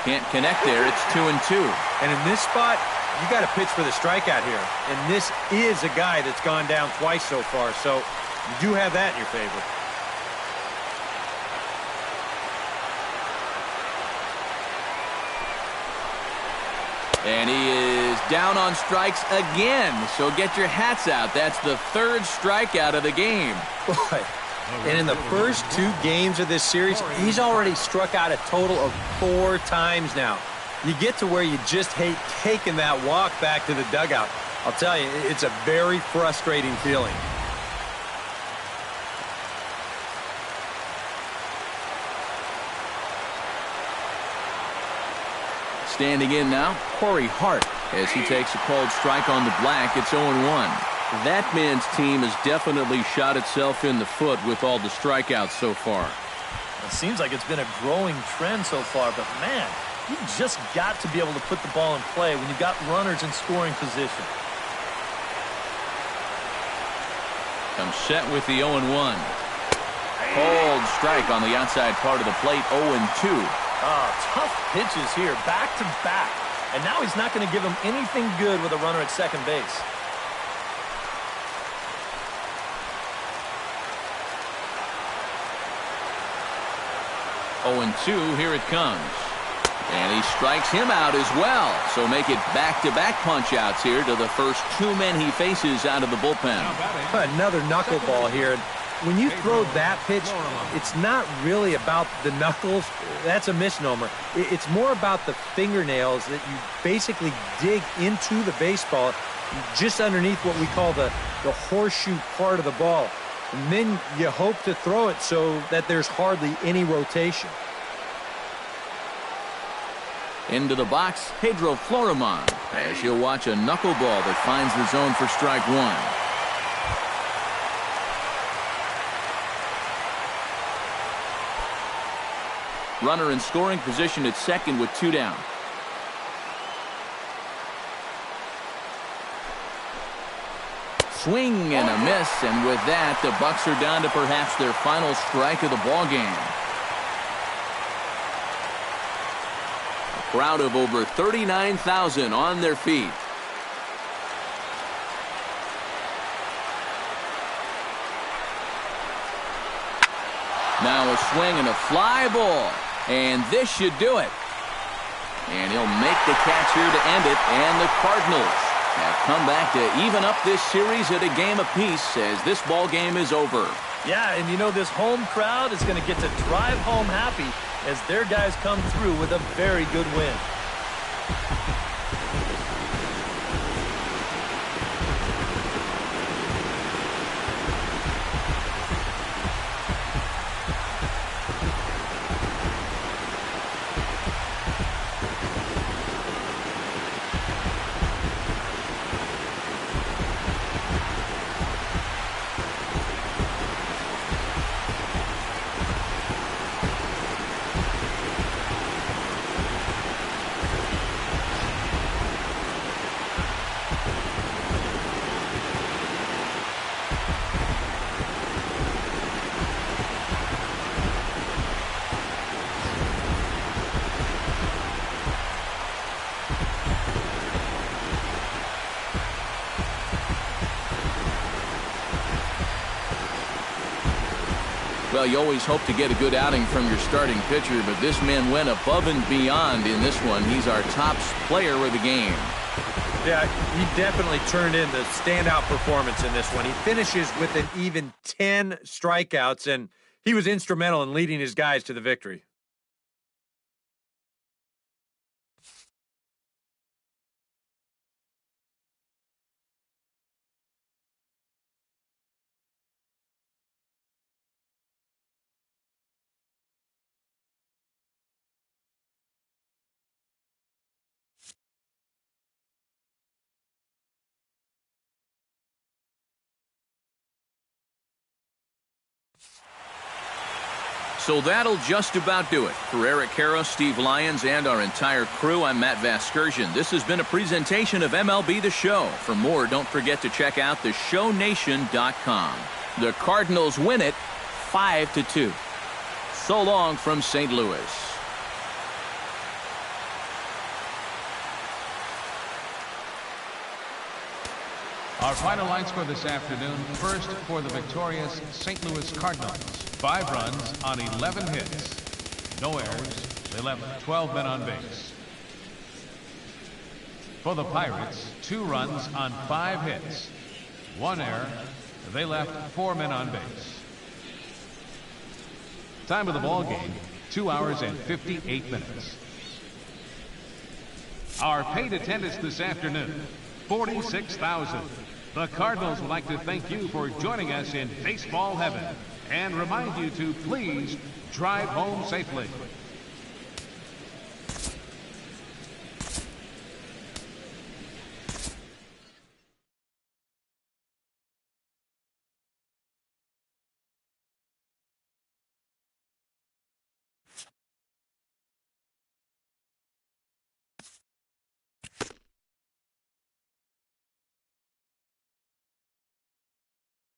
Can't connect there. It's 2-2. And in this spot, you got to pitch for the strikeout here. And this is a guy that's gone down twice so far, so you do have that in your favor. And he is down on strikes again. So get your hats out. That's the third strikeout of the game. Boy. And in the first 2 games of this series, he's already struck out a total of 4 times now. You get to where you just hate taking that walk back to the dugout. I'll tell you, it's a very frustrating feeling. Standing in now, Corey Hart, as he takes a called strike on the black. It's 0-1. That man's team has definitely shot itself in the foot with all the strikeouts so far. It seems like it's been a growing trend so far, but man, you just got to be able to put the ball in play when you've got runners in scoring position. Comes set with the 0-1. Cold strike on the outside part of the plate, 0-2. Oh, tough pitches here, back to back. And now he's not going to give him anything good with a runner at second base. 0-2, here it comes. And he strikes him out as well. So make it back-to-back punch-outs here to the first 2 men he faces out of the bullpen. Another knuckleball here. When you throw that pitch, it's not really about the knuckles. That's a misnomer. It's more about the fingernails that you basically dig into the baseball just underneath what we call the horseshoe part of the ball. And then you hope to throw it so that there's hardly any rotation. Into the box, Pedro Florimon, as you'll watch a knuckleball that finds the zone for strike 1. Runner in scoring position at second with 2 down. Swing and a miss, and with that, the Bucs are down to perhaps their final strike of the ball game. A crowd of over 39,000 on their feet. Now a swing and a fly ball, and this should do it. And he'll make the catch here to end it, and the Cardinals have come back to even up this series at a game apiece as this ball game is over. Yeah, and you know this home crowd is going to get to drive home happy as their guys come through with a very good win. Well, you always hope to get a good outing from your starting pitcher, but this man went above and beyond in this one. He's our top player of the game. Yeah, he definitely turned in the standout performance in this one. He finishes with an even 10 strikeouts, and he was instrumental in leading his guys to the victory. So that'll just about do it. For Eric Karros, Steve Lyons, and our entire crew, I'm Matt Vasgersian. This has been a presentation of MLB The Show. For more, don't forget to check out theshownation.com. The Cardinals win it 5-2. So long from St. Louis. Our final line score this afternoon. First for the victorious St. Louis Cardinals. 5 runs on 11 hits. No errors. They left 12 men on base. For the Pirates, 2 runs on 5 hits. 1 error. They left 4 men on base. Time of the ball game, 2 hours and 58 minutes. Our paid attendance this afternoon, 46,000. The Cardinals would like to thank you for joining us in baseball heaven and remind you to please drive home safely.